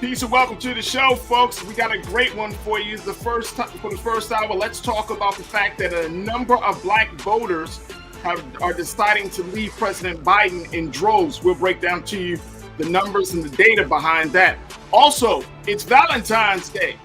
Peace and welcome to the show, folks. We got a great one for you. For the first hour, let's talk about the fact that a number of black voters are deciding to leave President Biden in droves. We'll break down to you the numbers and the data behind that. Also, it's Valentine's Day.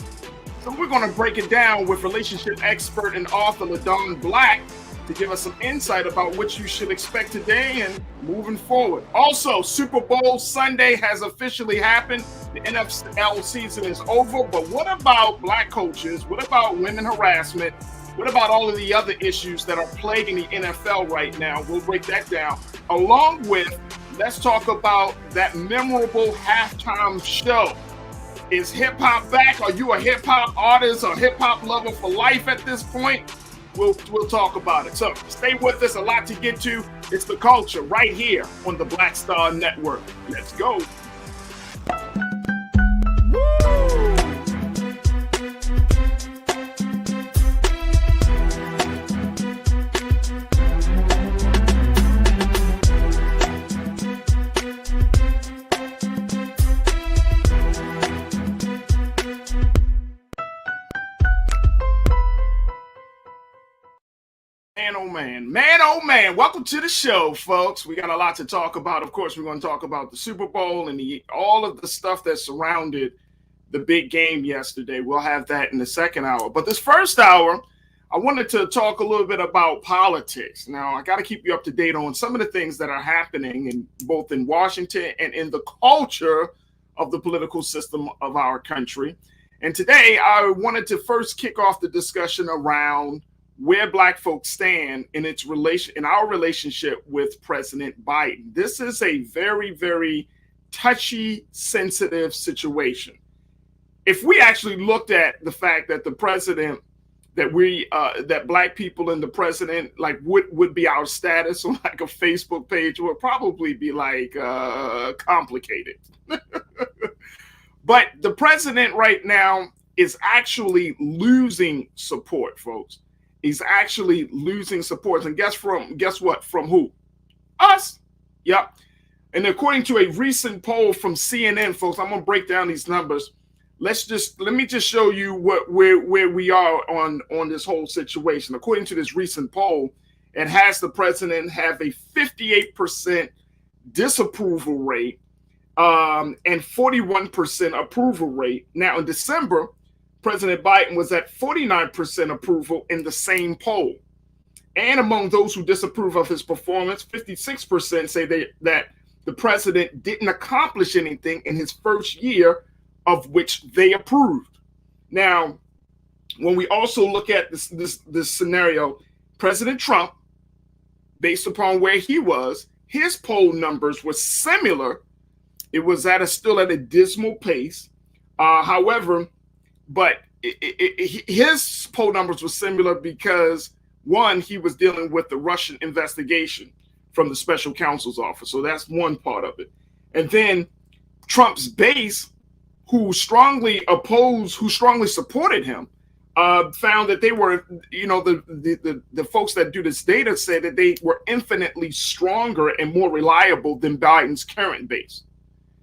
So we're going to break it down with relationship expert and author LaDon Black to give us some insight about what you should expect today and moving forward. Also, Super Bowl Sunday has officially happened. The NFL season is over, but what about black coaches? What about women harassment? What about all of the other issues that are plaguing the NFL right now? We'll break that down. Along with, let's talk about that memorable halftime show. Is hip-hop back? Are you a hip-hop artist or hip-hop lover for life at this point? We'll talk about it. So stay with us. A lot to get to. It's The Culture right here on the Black Star Network. Let's go. Man, oh man, welcome to the show, folks. We got a lot to talk about. Of course, we're going to talk about the Super Bowl and all of the stuff that surrounded the big game yesterday. We'll have that in the second hour. But this first hour, I wanted to talk a little bit about politics. Now, I got to keep you up to date on some of the things that are happening both in Washington and in the culture of the political system of our country. And today, I wanted to first kick off the discussion around where black folks stand in our relationship with President Biden. This is a very, very touchy, sensitive situation. If we actually looked at the fact that the president, that black people and the president, like would be our status on like a Facebook page, would probably be like complicated. But the president right now is actually losing support, folks. He's actually losing support. And guess what? From who? Us. Yep. And according to a recent poll from CNN, folks, I'm going to break down these numbers. Let me just show you where we are on this whole situation. According to this recent poll, it has the president have a 58% disapproval rate and 41% approval rate. Now, in December, President Biden was at 49% approval in the same poll. And among those who disapprove of his performance, 56% say that the president didn't accomplish anything in his first year of which they approved. Now, when we also look at this scenario, President Trump, based upon where he was, his poll numbers were similar. It was still at a dismal pace. However, but his poll numbers were similar because, one, he was dealing with the Russian investigation from the special counsel's office. So that's one part of it. And then Trump's base, who strongly supported him, found that they were, the folks that do this data said that they were infinitely stronger and more reliable than Biden's current base.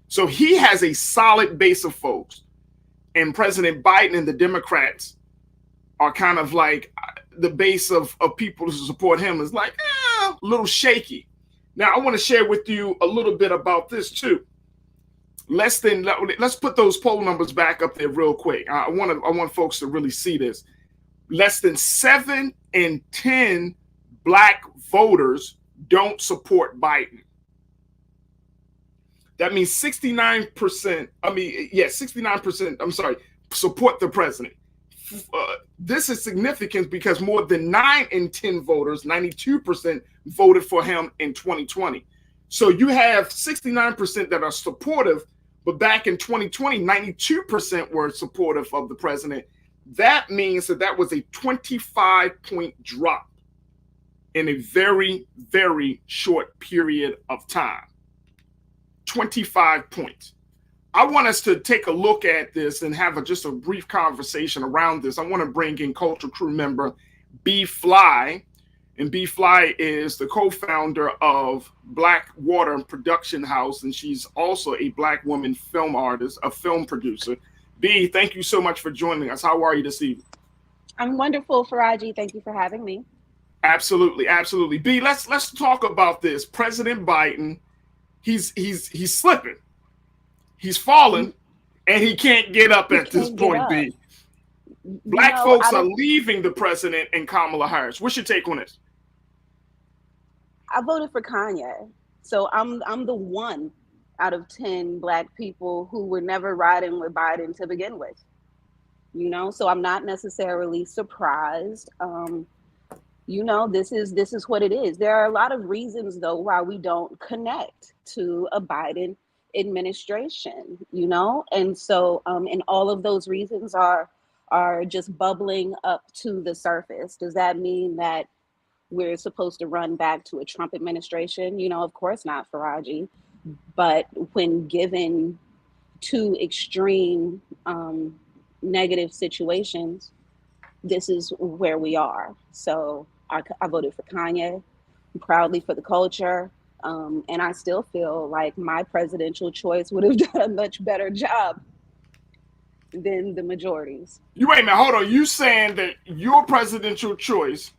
So he has a solid base of folks. And President Biden and the Democrats are kind of like the base of people who support him is like a little shaky. Now, I want to share with you a little bit about this too. Let's put those poll numbers back up there real quick. I want folks to really see this. Less than 7 in 10 black voters don't support Biden. That means 69%, 69%, I'm sorry, support the president. This is significant because more than 9 in 10 voters, 92%, voted for him in 2020. So you have 69% that are supportive, but back in 2020, 92% were supportive of the president. That means that was a 25-point drop in a very, very short period of time. 25 points. I want us to take a look at this and have just a brief conversation around this. I want to bring in Culture Crew member B Fly, And B Fly is the co-founder of Black Water Production House, and she's also a Black woman film artist, a film producer. B, thank you so much for joining us. How are you this evening? I'm wonderful, Farajii. Thank you for having me. Absolutely, absolutely. B, let's talk about this. President Biden, he's slipping, he's falling, and he can't get up He at this can't get point. up. B, Black folks Out are of leaving the president and Kamala Harris. What's your take on this? I voted for Kanye, so I'm the one out of 10 Black people who were never riding with Biden to begin with. So I'm not necessarily surprised. This is what it is. There are a lot of reasons though why we don't connect to a Biden administration, and so and all of those reasons are just bubbling up to the surface. Does that mean that we're supposed to run back to a Trump administration? Of course not, Faraji. But when given two extreme negative situations, this is where we are. So I voted for Kanye, proudly for the culture. And I still feel like my presidential choice would have done a much better job than the majorities. You wait a minute, hold on. You saying that your presidential choice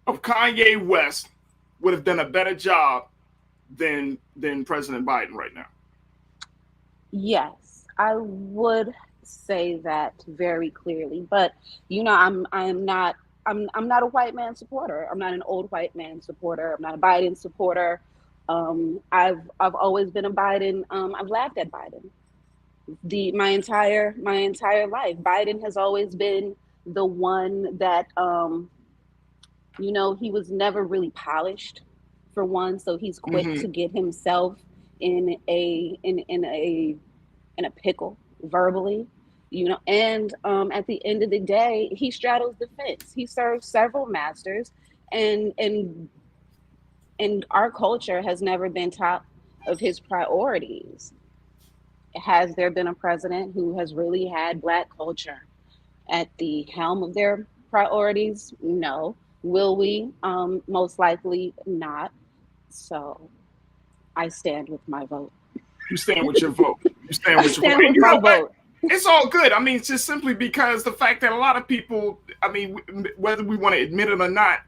of Kanye West would have done a better job than President Biden right now? Yes, I would say that very clearly. But I'm not a white man supporter. I'm not an old white man supporter. I'm not a Biden supporter. I've always been a Biden. I've laughed at Biden my entire life. Biden has always been the one that he was never really polished, for one. So he's quick Mm-hmm. to get himself in a pickle verbally. And at the end of the day, he straddles the fence. He serves several masters, and our culture has never been top of his priorities. Has there been a president who has really had Black culture at the helm of their priorities? No. Will we? Most likely not. So I stand with my vote. You stand with your vote. You stand I with your vote. stand And with you my know what? vote. It's all good. I mean, it's just simply because the fact that a lot of people, I mean, whether we want to admit it or not,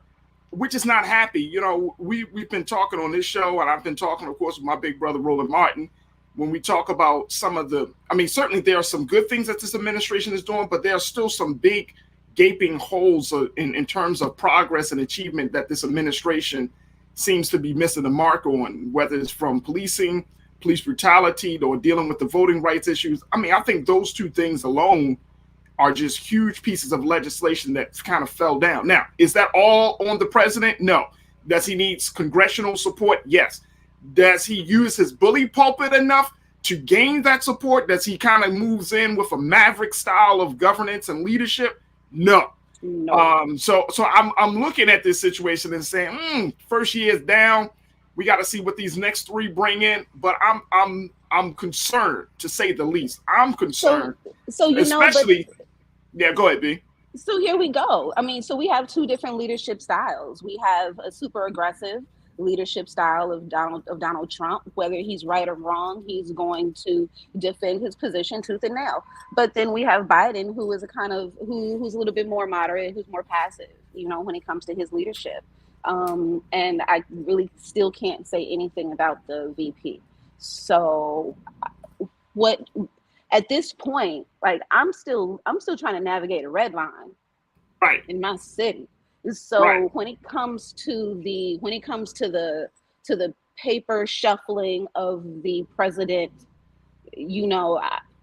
we're just not happy. We've been talking on this show, and I've been talking, of course, with my big brother Roland Martin. When we talk about some of the, I mean, certainly there are some good things that this administration is doing, but there are still some big gaping holes in terms of progress and achievement that this administration seems to be missing the mark on, whether it's from policing, police brutality, or dealing with the voting rights issues. I mean, I think those two things alone are just huge pieces of legislation that kind of fell down. Now, is that all on the president? No. Does he need congressional support? Yes. Does he use his bully pulpit enough to gain that support? Does he kind of moves in with a maverick style of governance and leadership? No. No. So I'm looking at this situation and saying, first year is down. We got to see what these next three bring in. But I'm concerned, to say the least. I'm So concerned, so but especially. Yeah, go ahead, B. so here we go. I mean, so we have two different leadership styles. We have a super aggressive leadership style of Donald Trump. Whether he's right or wrong, he's going to defend his position tooth and nail. But then we have Biden, who is a kind of who's a little bit more moderate, who's more passive, when it comes to his leadership. And I really still can't say anything about the VP. So what at this point, like I'm still trying to navigate a red line Right, in my city. right. So when it comes to the paper shuffling of the president,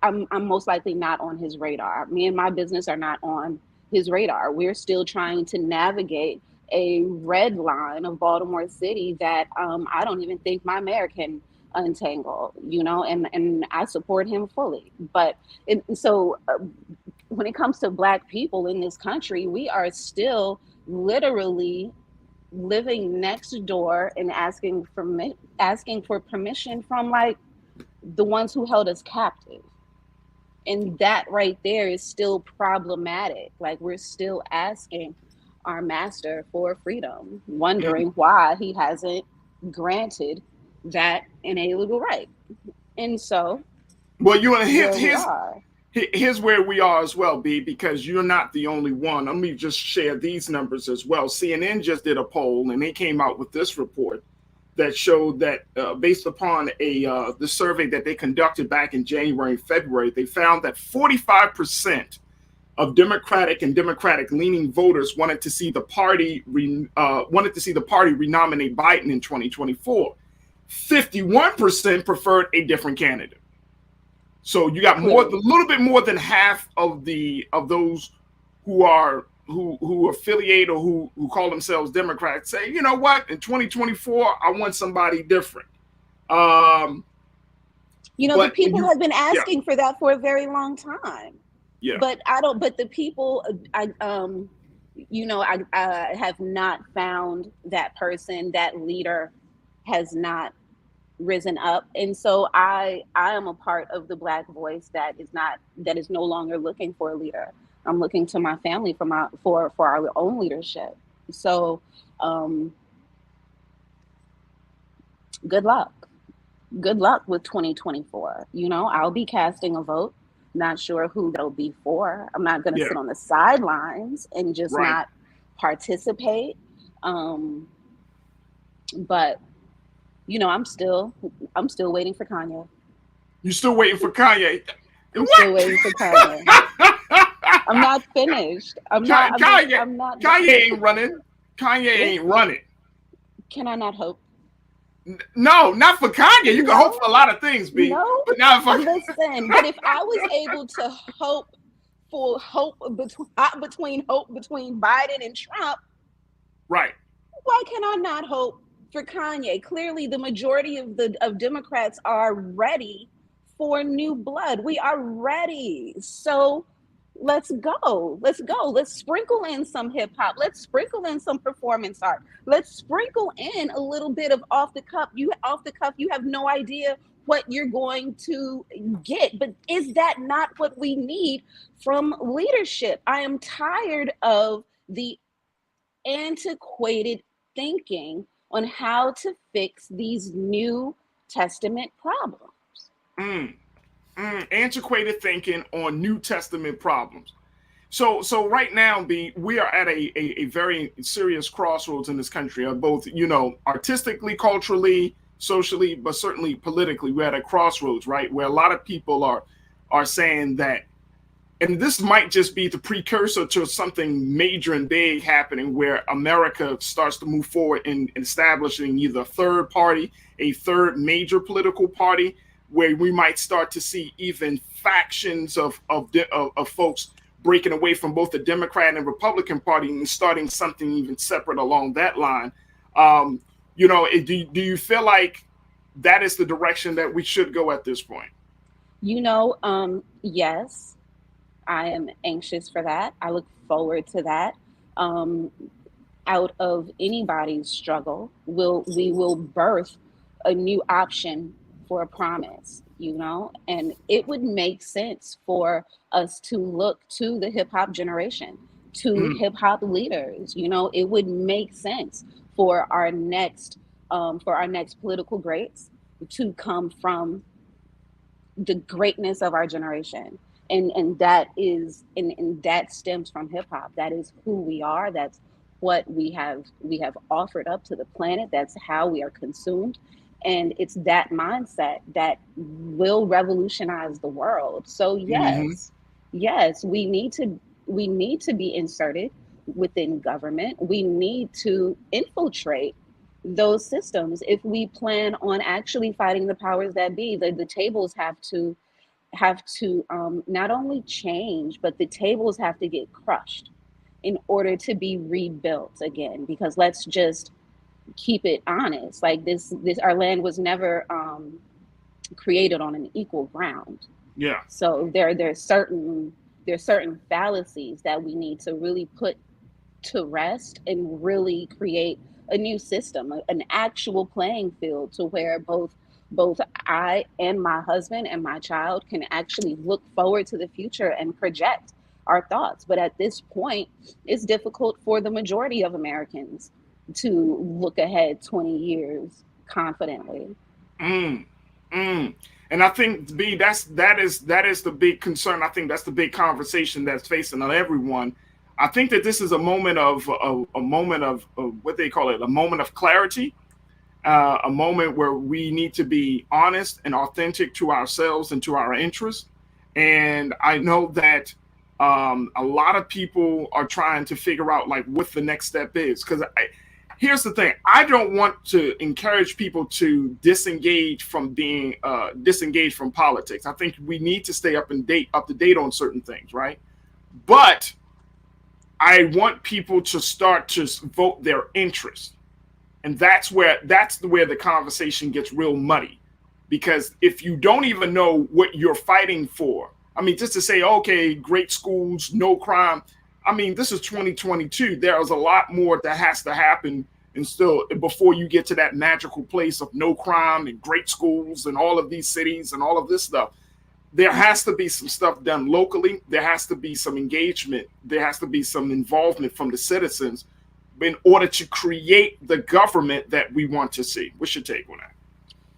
I'm most likely not on his radar. Me and my business are not on his radar. We're still trying to navigate a red line of Baltimore City that I don't even think my mayor can untangle. And I support him fully. But when it comes to Black people in this country, we are still literally living next door and asking for permission from, like, the ones who held us captive. And that right there is still problematic. Like, we're still asking our master for freedom, wondering why he hasn't granted that inalienable right. And so Well, you want where we are. here's where we are as well, B, because you're not the only one. Let me just share these numbers as well. CNN just did a poll, and they came out with this report that showed that based upon the survey that they conducted back in January and February, they found that 45% of Democratic and Democratic-leaning voters wanted to see the party renominate Biden in 2024. 51% preferred a different candidate. So you got a little bit more than half of those who affiliate or who call themselves Democrats say, you know what, in 2024, I want somebody different. The people have been asking for that for a very long time. Yeah. But the people, I have not found that person, that leader has not risen up. And so I am a part of the Black voice that is no longer looking for a leader. I'm looking to my family for our own leadership. So good luck with 2024. I'll be casting a vote. Not sure who that'll be for. I'm not going to sit on the sidelines and just not participate. But I'm still waiting for Kanye. You're still waiting for Kanye? I'm still waiting for Kanye. I'm not finished. Kanye ain't running. Kanye ain't running. Can I not hope? No, not for Kanye. You can hope for a lot of things, B. No, but not for listen. But if I was able to hope between Biden and Trump, right? Why can I not hope for Kanye? Clearly, the majority of Democrats are ready for new blood. We are ready. So let's go. Let's sprinkle in some hip hop. Let's sprinkle in some performance art. Let's sprinkle in a little bit of off the cuff. You have no idea what you're going to get. But is that not what we need from leadership? I am tired of the antiquated thinking on how to fix these New Testament problems. Antiquated thinking on New Testament problems. So right now, we are at a very serious crossroads in this country, both artistically, culturally, socially, but certainly politically. We're at a crossroads, right, where a lot of people are saying that, and this might just be the precursor to something major and big happening, where America starts to move forward in establishing either a third major political party, where we might start to see even factions of folks breaking away from both the Democrat and Republican Party and starting something even separate along that line. Do you feel like that is the direction that we should go at this point? Yes, I am anxious for that. I look forward to that. Out of anybody's struggle, we will birth a new option for a promise, and it would make sense for us to look to the hip hop generation, to hip hop leaders. It would make sense for our next political greats to come from the greatness of our generation, and that stems from hip hop. That is who we are. That's what we have offered up to the planet. That's how we are consumed. And it's that mindset that will revolutionize the world. So yes, we need to be inserted within government. We need to infiltrate those systems if we plan on actually fighting the powers that be. The tables have to not only change, but the tables have to get crushed in order to be rebuilt again. Because let's just keep it honest, like this our land was never created on an equal ground. So there's certain fallacies that we need to really put to rest and really create a new system, an actual playing field, to where both I and my husband and my child can actually look forward to the future and project our thoughts. But at this point, it's difficult for the majority of Americans to look ahead 20 years confidently. Mm, mm. And I think B, that is the big concern. I think that's the big conversation that's facing everyone. I think that this is a moment of a moment of what they call it, a moment of clarity, a moment where we need to be honest and authentic to ourselves and to our interests. And I know that a lot of people are trying to figure out like what the next step is. Because here's the thing: I don't want to encourage people to disengage from being disengaged from politics. I think we need to stay up to date on certain things, right? But I want people to start to vote their interest, and that's where the conversation gets real muddy, because if you don't even know what you're fighting for, I mean, just to say, okay, great schools, no crime. I mean, this is 2022. There's a lot more that has to happen, and still before you get to that magical place of no crime and great schools and all of these cities and all of this stuff. There has to be some stuff done locally. There has to be some engagement. There has to be some involvement from the citizens in order to create the government that we want to see. What's your take on that?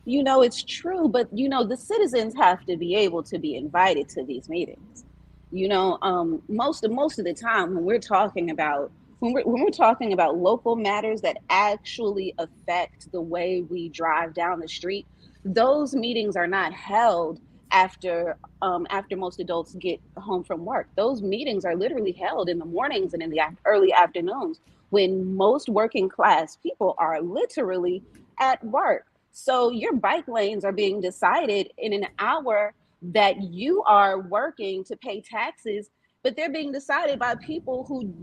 It's true, but the citizens have to be able to be invited to these meetings. Most of the time when we're talking about when we're talking about local matters that actually affect the way we drive down the street, those meetings are not held after most adults get home from work. Those meetings are literally held in the mornings and in the early afternoons, when most working class people are literally at work. So your bike lanes are being decided in an hour that you are working to pay taxes, but they're being decided by people who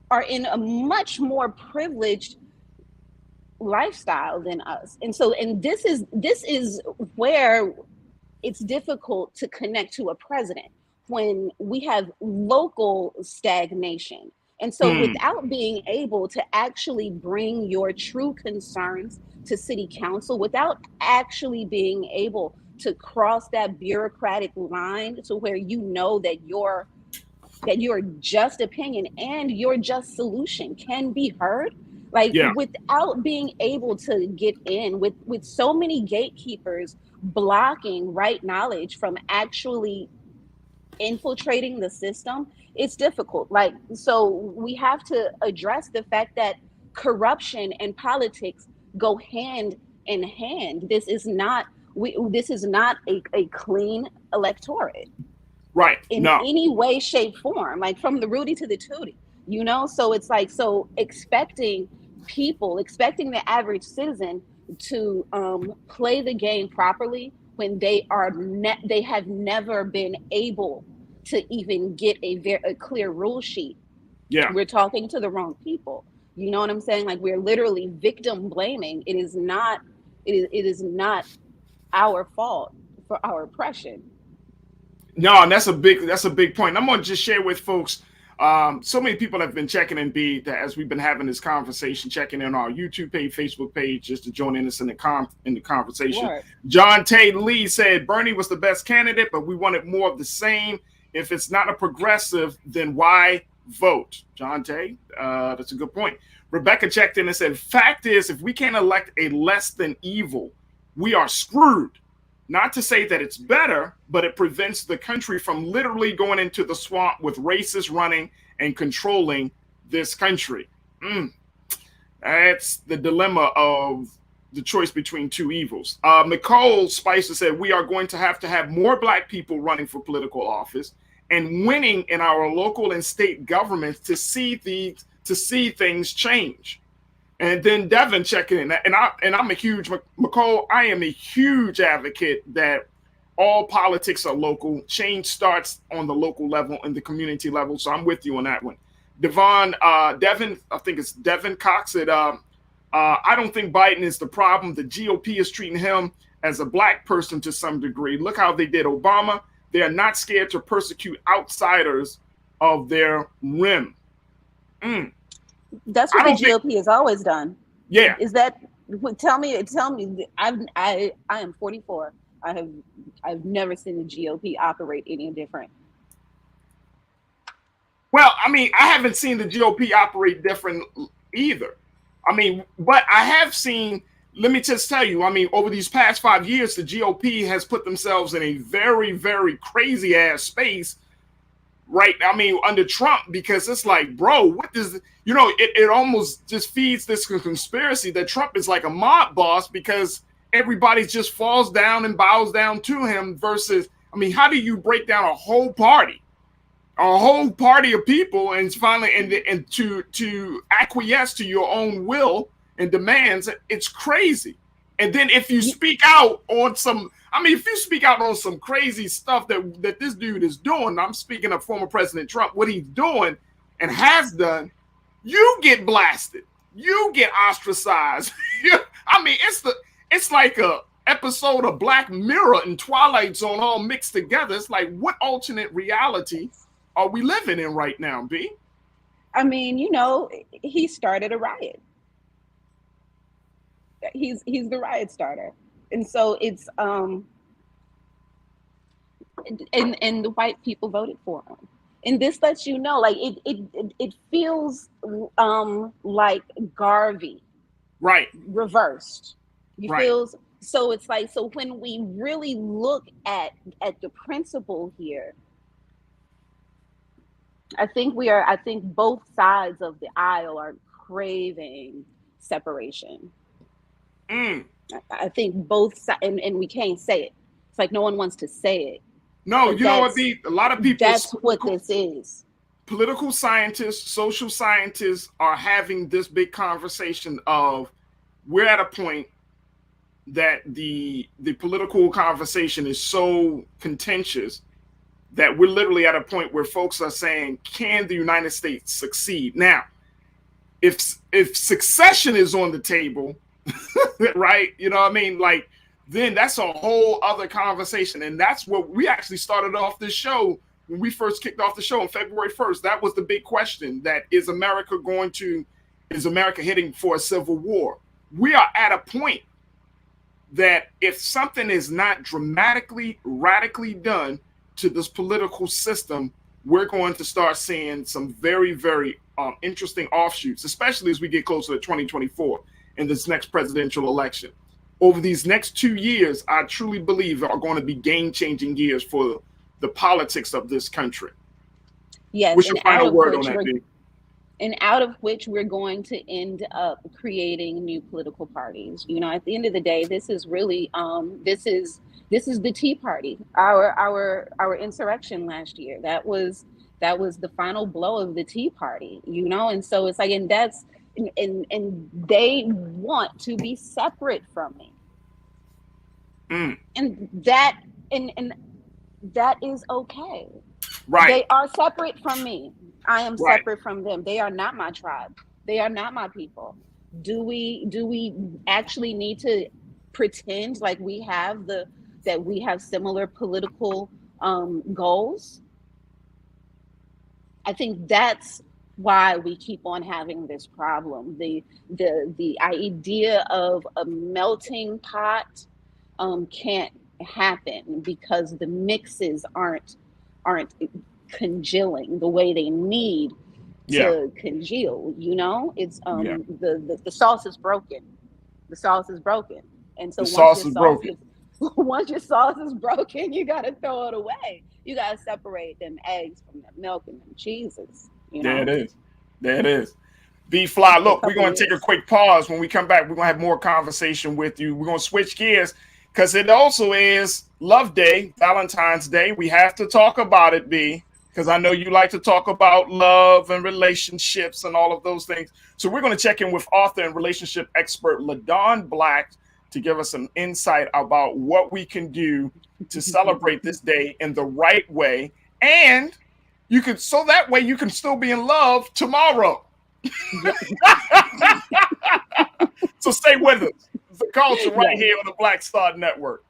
are in a much more privileged lifestyle than us. And this is where it's difficult to connect to a president, when we have local stagnation. And so Mm, without being able to actually bring your true concerns to city council, without actually being able to cross that bureaucratic line to where your just opinion and your just solution can be heard, like yeah, without being able to get in, with so many gatekeepers blocking right knowledge from actually infiltrating the system, it's difficult. Like, so we have to address the fact that corruption and politics go hand in hand. This is not a clean electorate right. in No, any way, shape, form, like from the Rudy to the Tootie. So it's like, so expecting the average citizen to play the game properly when they have never been able to even get a clear rule sheet. yeah. We're talking to the wrong people. You know what I'm saying? Like, we're literally victim blaming. It is not our fault for our oppression. No, and that's a big point. I'm gonna just share with folks. So many people have been checking in B that as we've been having this conversation, checking in our YouTube page, Facebook page, just to join in us in the conversation. Word. John Tate Lee said Bernie was the best candidate, but we wanted more of the same. If it's not a progressive, then why vote? John Tate, that's a good point. Rebecca checked in and said, "Fact is, if we can't elect a less than evil, we are screwed. Not to say that it's better, but it prevents the country from literally going into the swamp with racists running and controlling this country." Mm, that's the dilemma of the choice between two evils. Nicole Spicer said, "We are going to have more Black people running for political office and winning in our local and state governments to see things change." And then Devin checking in, and I'm a huge McCall. I am a huge advocate that all politics are local. Change starts on the local level and the community level. So I'm with you on that one. Devin, I think it's Devin Cox said, "I don't think Biden is the problem. The GOP is treating him as a Black person to some degree. Look how they did Obama. They are not scared to persecute outsiders of their rim." Mm. That's I what the don't think. GOP has always done. Yeah. Is that, tell me, I am 44. I've never seen the GOP operate any different. Well, I mean, I haven't seen the GOP operate different either. I mean, but I have seen, let me just tell you, I mean, over these past 5 years, the GOP has put themselves in a very, very crazy ass space, right? I mean, under Trump, because it's like, bro, what does, it almost just feeds this conspiracy that Trump is like a mob boss because everybody just falls down and bows down to him versus, I mean, how do you break down a whole party? A whole party of people, and finally, and to acquiesce to your own will and demands, it's crazy. And then if you speak out on some, I mean, if you speak out on some crazy stuff that this dude is doing, I'm speaking of former President Trump, what he's doing and has done, you get blasted, you get ostracized. I mean, it's like a episode of Black Mirror and Twilight Zone all mixed together. It's like, what alternate reality are we living in right now, B? I mean, he started a riot. He's the riot starter. And so it's and the white people voted for him. And this lets you know, like it feels like Garvey, right, reversed. You right. feels so it's like, so when we really look at the principle here, I think both sides of the aisle are craving separation. I think both sides, and we can't say it. It's like no one wants to say it. No, you know what, B? A lot of people. That's what this is. Political scientists, social scientists are having this big conversation of, we're at a point that the political conversation is so contentious that we're literally at a point where folks are saying, can the United States succeed? Now, if succession is on the table, right, you know what I mean? Like, then that's a whole other conversation. And that's what we actually started off this show when we first kicked off the show on February 1st. That was the big question, that is America heading for a civil war? We are at a point that if something is not dramatically, radically done to this political system, we're going to start seeing some very, very interesting offshoots, especially as we get closer to 2024 in this next presidential election. Over these next 2 years, I truly believe are going to be game-changing years for the politics of this country. Yes, what's your final word on that, B? And out of which we're going to end up creating new political parties. At the end of the day, this is really this is the Tea Party, our insurrection last year. That was the final blow of the Tea Party, and so it's like, and that's and they want to be separate from me. And that is okay. Right. They are separate from me. I am separate from them. They are not my tribe. They are not my people. Do we actually need to pretend like we have similar political goals? I think that's why we keep on having this problem. The idea of a melting pot can't happen because the mixes aren't congealing the way they need to congeal. It's the sauce is broken. The sauce is broken, and so once your sauce is broken, you gotta throw it away. You gotta separate them eggs from the milk and them cheeses. There it is. B Fly, look, we're going to take a quick pause. When we come back, we're going to have more conversation with you. We're going to switch gears because it also is Love Day, Valentine's Day. We have to talk about it, B, because I know you like to talk about love and relationships and all of those things. So we're going to check in with author and relationship expert LaDawn Black to give us some insight about what we can do to celebrate this day in the right way. And so that way you can still be in love tomorrow. So stay with us. It's the culture right here on the Black Star Network.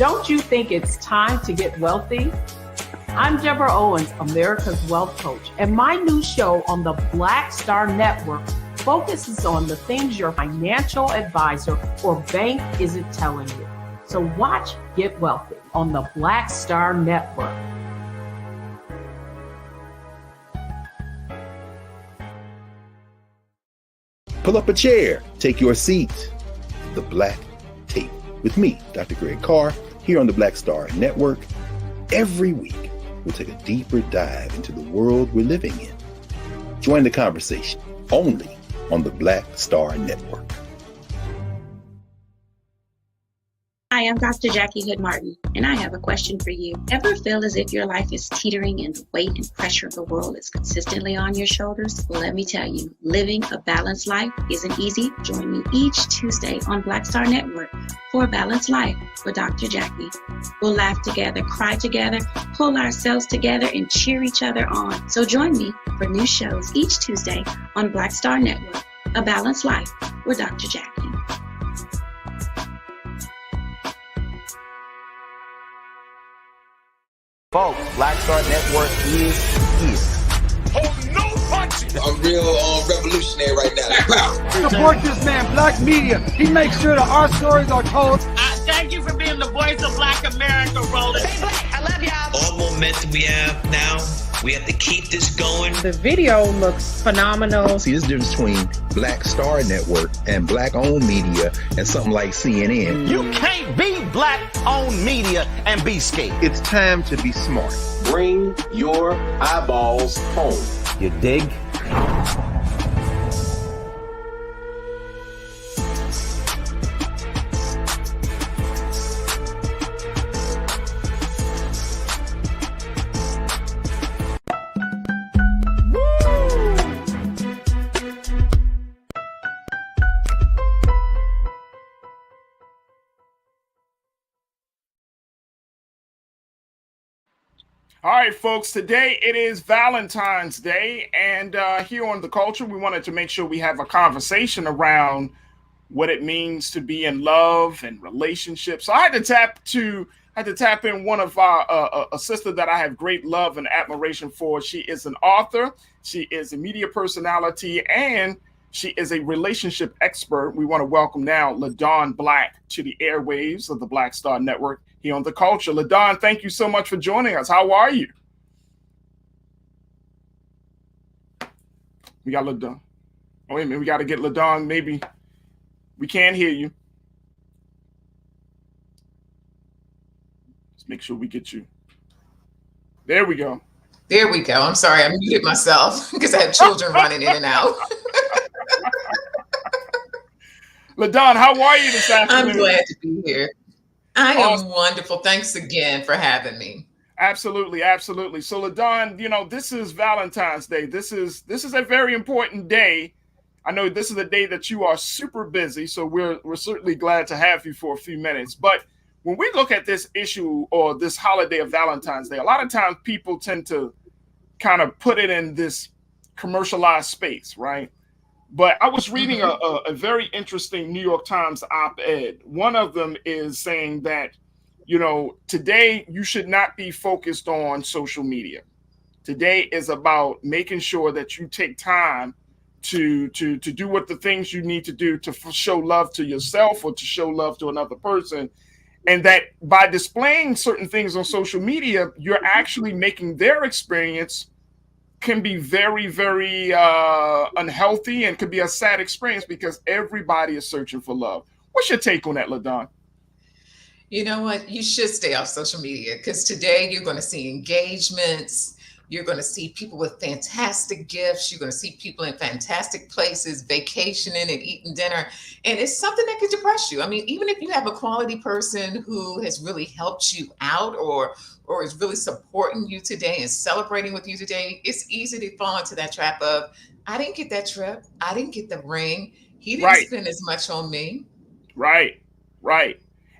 Don't you think it's time to get wealthy? I'm Deborah Owens, America's Wealth Coach, and my new show on the Black Star Network focuses on the things your financial advisor or bank isn't telling you. So watch Get Wealthy on the Black Star Network. Pull up a chair, take your seat. The Black Tape with me, Dr. Greg Carr, here on the Black Star Network. Every week, we'll take a deeper dive into the world we're living in. Join the conversation only on the Black Star Network. Hi, I'm Dr. Jackie Hood Martin, and I have a question for you. Ever feel as if your life is teetering and the weight and pressure of the world is consistently on your shoulders? Well, let me tell you, living a balanced life isn't easy. Join me each Tuesday on Black Star Network for a Balanced Life with Dr. Jackie. We'll laugh together, cry together, pull ourselves together, and cheer each other on. So join me for new shows each Tuesday on Black Star Network, A Balanced Life with Dr. Jackie. Folks, Black Star Network is here. Hold no punches. I'm real revolutionary right now. Support this man, Black Media. He makes sure that our stories are told. Thank you for being the voice of Black America, Roland. Stay black. I love y'all. All momentum we have now, we have to keep this going. The video looks phenomenal. See, there's a difference between Black Star Network and Black-owned media and something like CNN. You can't be Black-owned media and be scared. It's time to be smart. Bring your eyeballs home. You dig? All right, folks, today it is Valentine's Day, and here on The Culture, we wanted to make sure we have a conversation around what it means to be in love and relationships. So I had to tap in one of our a sister that I have great love and admiration for. She is an author, she is a media personality, and she is a relationship expert. We want to welcome now LaDawn Black to the airwaves of the Black Star Network here on The Culture. LaDawn, thank you so much for joining us. How are you? We got LaDawn. Oh, wait a minute. We got to get LaDawn. Maybe we can't hear you. Let's make sure we get you. There we go. There we go. I'm sorry. I muted myself because I have children running in and out. LaDawn, how are you this afternoon? I'm glad to be here. I am wonderful. Thanks again for having me. Absolutely, absolutely. So LaDawn, you know, this is Valentine's Day. This is a very important day. I know this is a day that you are super busy, so we're certainly glad to have you for a few minutes. But when we look at this issue or this holiday of Valentine's Day, a lot of times people tend to kind of put it in this commercialized space, right? But I was reading a very interesting New York Times op-ed. One of them is saying that, you know, today you should not be focused on social media. Today is about making sure that you take time to do what the things you need to do to show love to yourself or to show love to another person. And that by displaying certain things on social media, you're actually making their experience can be very, very unhealthy and could be a sad experience because everybody is searching for love. What's your take on that, LaDawn? You know what? You should stay off social media because today you're going to see engagements. You're going to see people with fantastic gifts. You're going to see people in fantastic places, vacationing and eating dinner. And it's something that could depress you. I mean, even if you have a quality person who has really helped you out or is really supporting you today and celebrating with you today, it's easy to fall into that trap of, I didn't get that trip. I didn't get the ring. He didn't spend as much on me. Right.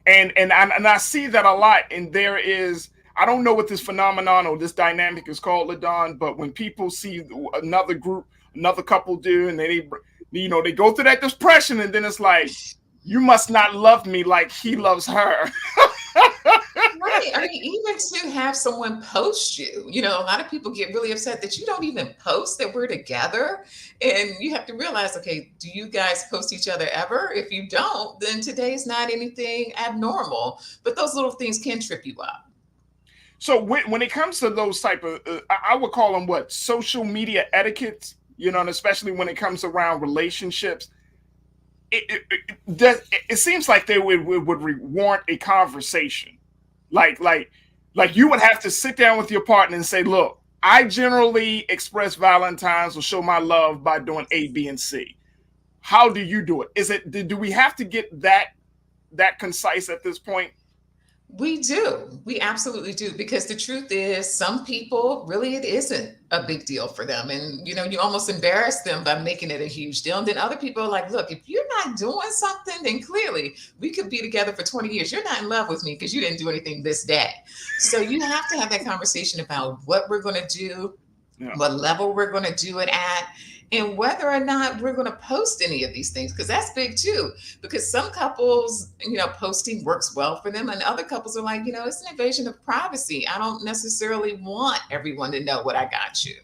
And I see that a lot. And there is, I don't know what this phenomenon or this dynamic is called, LaDawn, but when people see another group, another couple do, and they go through that depression, and then it's like, you must not love me like he loves her. Right. I mean, even to have someone post you, a lot of people get really upset that you don't even post that we're together. And you have to realize, okay, do you guys post each other ever? If you don't, then today's not anything abnormal. But those little things can trip you up. So when it comes to those type of, I would call them what, social media etiquettes, and especially when it comes around relationships, it seems like they would warrant a conversation. Like you would have to sit down with your partner and say, look, I generally express Valentine's or show my love by doing A, B, and C. How do you do it? Do we have to get that concise at this point? We do. We absolutely do. Because the truth is, some people really, it isn't a big deal for them. And, you almost embarrass them by making it a huge deal. And then other people are like, look, if you're not doing something, then clearly we could be together for 20 years. You're not in love with me because you didn't do anything this day. So you have to have that conversation about what we're going to do, what level we're going to do it at, and whether or not we're going to post any of these things, because that's big too. Because some couples, posting works well for them, and other couples are like, it's an invasion of privacy. I don't necessarily want everyone to know what I got you.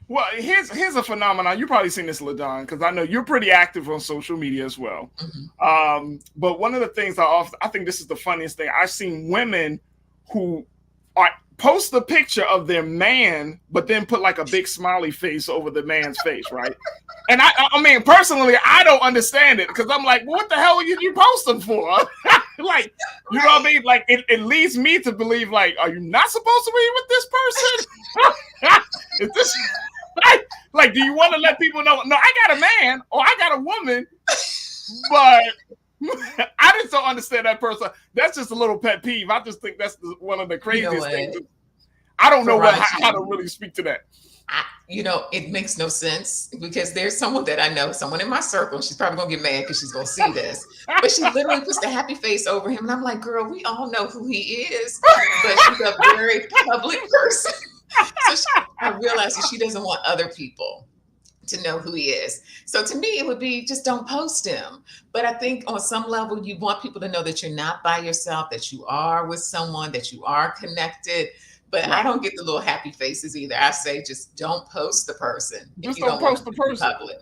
Well, here's a phenomenon. You've probably seen this, LaDon, because I know you're pretty active on social media as well. Mm-hmm. But one of the things I think this is the funniest thing. I've seen women who post the picture of their man, but then put like a big smiley face over the man's face, right? And I mean, personally, I don't understand it, because I'm like, well, what the hell are you posting for? Like, you know what I mean? Like, it leads me to believe, like, are you not supposed to be with this person? Is this like, do you want to let people know? No, I got a man or I got a woman, but I just don't understand that person. That's just a little pet peeve. I just think that's one of the craziest things. I don't know how to really speak to that. It makes no sense, because there's someone that I know, someone in my circle. She's probably gonna get mad because she's gonna see this, but she literally puts the happy face over him, and I'm like, girl, we all know who he is, but she's a very public person. So I realized that she doesn't want other people to know who he is. So to me, it would be just don't post him. But I think on some level, you want people to know that you're not by yourself, that you are with someone, that you are connected. But I don't get the little happy faces either. I say just don't post the person. Just don't post the person. Public.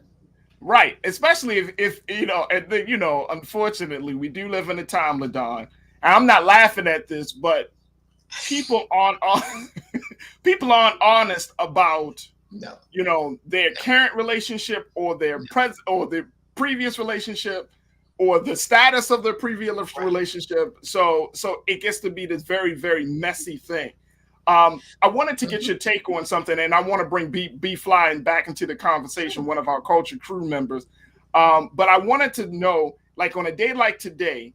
Right. Especially if unfortunately, we do live in a time, LaDon, and I'm not laughing at this, but people aren't honest about their current relationship or their present or their previous relationship or the status of their previous relationship. So it gets to be this very, very messy thing. I wanted to get your take on something, and I want to bring B Fly back into the conversation, one of our culture crew members. But I wanted to know, like, on a day like today,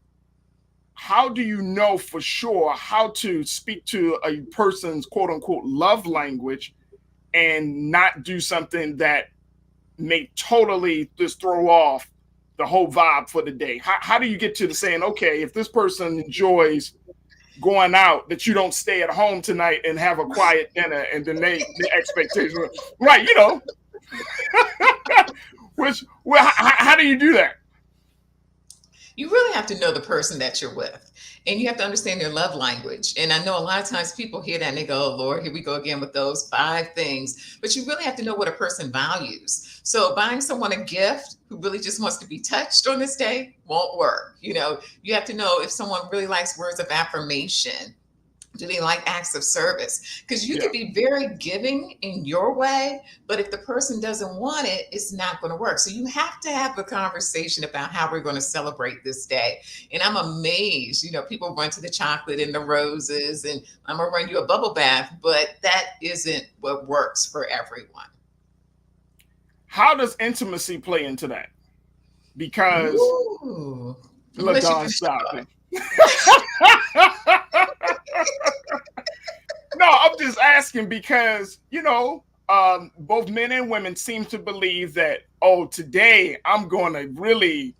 how do you know for sure how to speak to a person's quote unquote love language and not do something that may totally just throw off the whole vibe for the day? How do you get to the saying, okay, if this person enjoys going out, that you don't stay at home tonight and have a quiet dinner, and then the expectation, right? How do you do that? You really have to know the person that you're with, and you have to understand their love language. And I know a lot of times people hear that and they go, oh, Lord, here we go again with those 5 things. But you really have to know what a person values. So buying someone a gift who really just wants to be touched on this day won't work. You have to know if someone really likes words of affirmation. Do they like acts of service? Because you could be very giving in your way, but if the person doesn't want it, it's not going to work. So you have to have a conversation about how we're going to celebrate this day. And I'm amazed, people run to the chocolate and the roses, and I'm going to run you a bubble bath, but that isn't what works for everyone. How does intimacy play into that? Because LaDon, stop it. No, I'm just asking because, both men and women seem to believe that, oh, today I'm going to really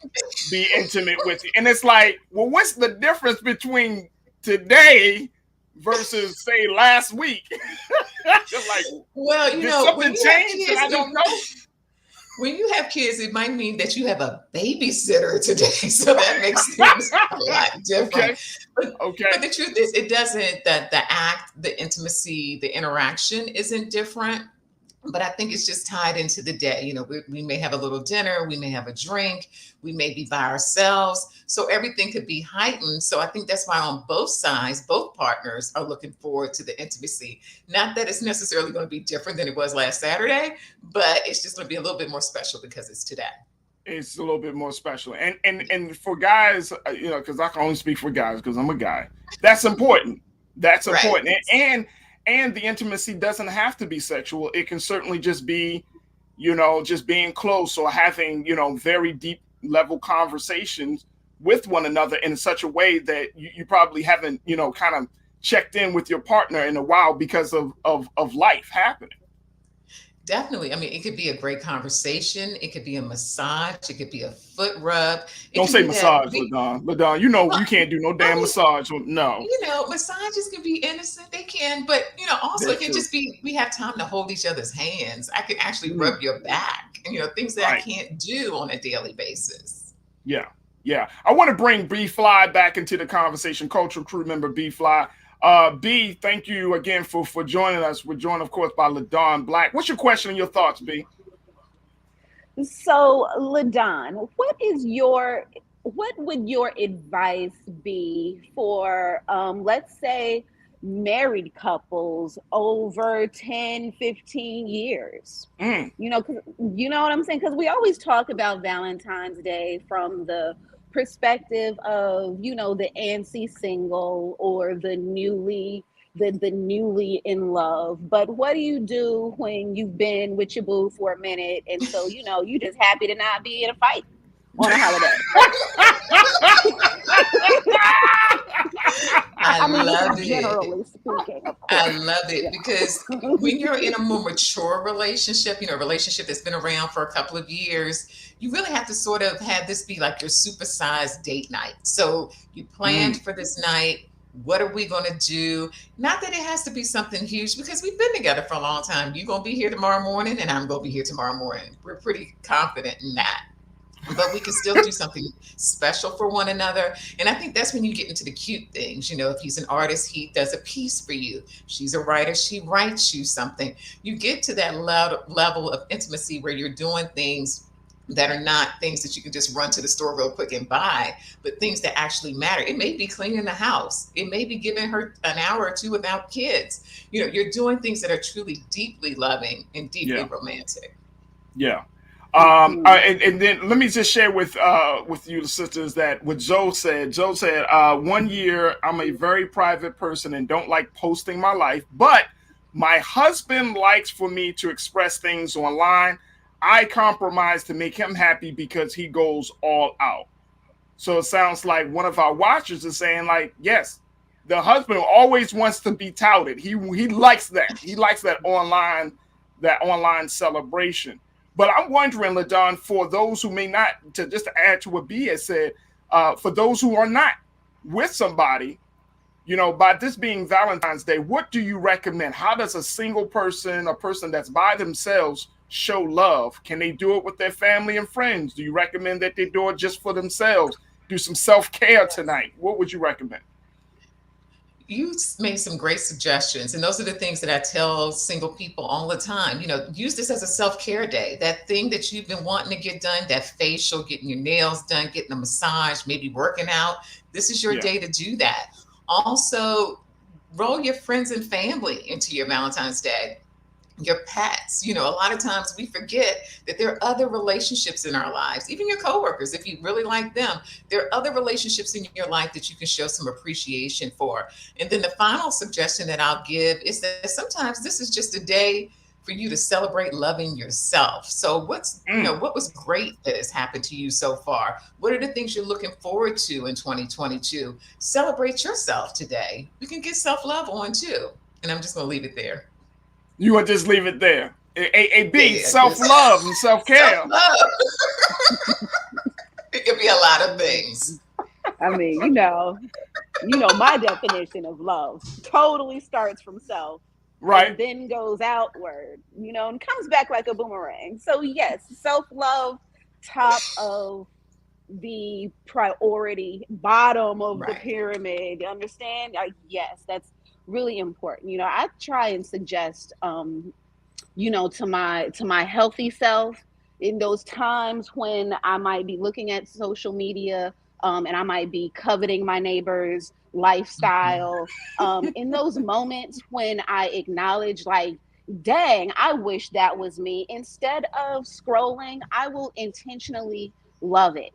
be intimate with you. And it's like, well, what's the difference between today versus, say, last week? Like, well, did something change and I don't know? when you have kids, it might mean that you have a babysitter today. So that makes things a lot different. But the truth is, it doesn't, that the act, the intimacy, the interaction isn't different. But I think it's just tied into the day. You know, we may have a little dinner, we may have a drink, we may be by ourselves. So everything could be heightened. So I think that's why on both sides, both partners are looking forward to the intimacy. Not that it's necessarily going to be different than it was last Saturday, but it's just going to be a little bit more special because it's today. It's a little bit more special. And for guys, you know, because I can only speak for guys because I'm a guy. That's important. That's important. Right. And the intimacy doesn't have to be sexual. It can certainly just be, you know, just being close or having, you know, very deep level conversations with one another in such a way that you probably haven't, you know, kind of checked in with your partner in a while because of life happening. Definitely. I mean, it could be a great conversation. It could be a massage. It could be a foot rub. Don't say massage, LaDon. LaDon, you know, you can't do no damn massage. No. You know, massages can be innocent. They can, but, you know, also it can just be, we have time to hold each other's hands. I can actually rub your back, and, you know, things that I can't do on a daily basis. Yeah. Yeah. I want to bring B Fly back into the conversation, cultural crew member B Fly. B, thank you again for joining us. We're joined, of course, by LaDon Black. What's your question and your thoughts, B? So, LaDon, what would your advice be for, let's say, married couples over 10, 15 years? You know, you know what I'm saying? Because we always talk about Valentine's Day from the perspective of, you know, the antsy single or the newly in love. But what do you do when you've been with your boo for a minute, and so, you know, you just happy to not be in a fight on a holiday? I love it. Generally speaking, I love it because when you're in a more mature relationship, you know, a relationship that's been around for a couple of years, you really have to sort of have this be like your supersized date night. So you planned for this night. What are we going to do? Not that it has to be something huge, because we've been together for a long time. You're going to be here tomorrow morning and I'm going to be here tomorrow morning. We're pretty confident in that. But we can still do something special for one another. And I think that's when you get into the cute things. You know, if he's an artist, he does a piece for you. She's a writer, she writes you something. You get to that level of intimacy where you're doing things that are not things that you can just run to the store real quick and buy, but things that actually matter. It may be cleaning the house. It may be giving her an hour or two without kids. You know, you're doing things that are truly deeply loving and deeply romantic. Yeah. And then let me just share with you, the sisters, that what Joe said. Joe said, 1 year, I'm a very private person and don't like posting my life, but my husband likes for me to express things online. I compromise to make him happy because he goes all out. So it sounds like one of our watchers is saying, like, yes, the husband always wants to be touted. He likes that. He likes that online celebration. But I'm wondering, LaDon, for those who may not, to just add to what B has said, for those who are not with somebody, you know, by this being Valentine's Day, what do you recommend? How does a single person, a person that's by themselves, show love? Can they do it with their family and friends? Do you recommend that they do it just for themselves? Do some self-care tonight? What would you recommend? You made some great suggestions. And those are the things that I tell single people all the time. You know, use this as a self-care day. That thing that you've been wanting to get done, that facial, getting your nails done, getting a massage, maybe working out. This is your day to do that. Also, roll your friends and family into your Valentine's Day. Your pets. You know, a lot of times we forget that there are other relationships in our lives, even your coworkers. If you really like them, there are other relationships in your life that you can show some appreciation for. And then the final suggestion that I'll give is that sometimes this is just a day for you to celebrate loving yourself. So you know, what was great that has happened to you so far? What are the things you're looking forward to in 2022? Celebrate yourself today. We can get self-love on too. And I'm just going to leave it there. You would just leave it there. B, self-love and self-care. Self-love. It could be a lot of things. I mean, you know, my definition of love totally starts from self Right. and then goes outward, and comes back like a boomerang. So yes, self-love, top of the priority, bottom of the Right. pyramid. You understand? Yes, that's really important. I try and suggest, to my healthy self, in those times when I might be looking at social media, and I might be coveting my neighbor's lifestyle, in those moments when I acknowledge, like, dang, I wish that was me, instead of scrolling, I will intentionally love it.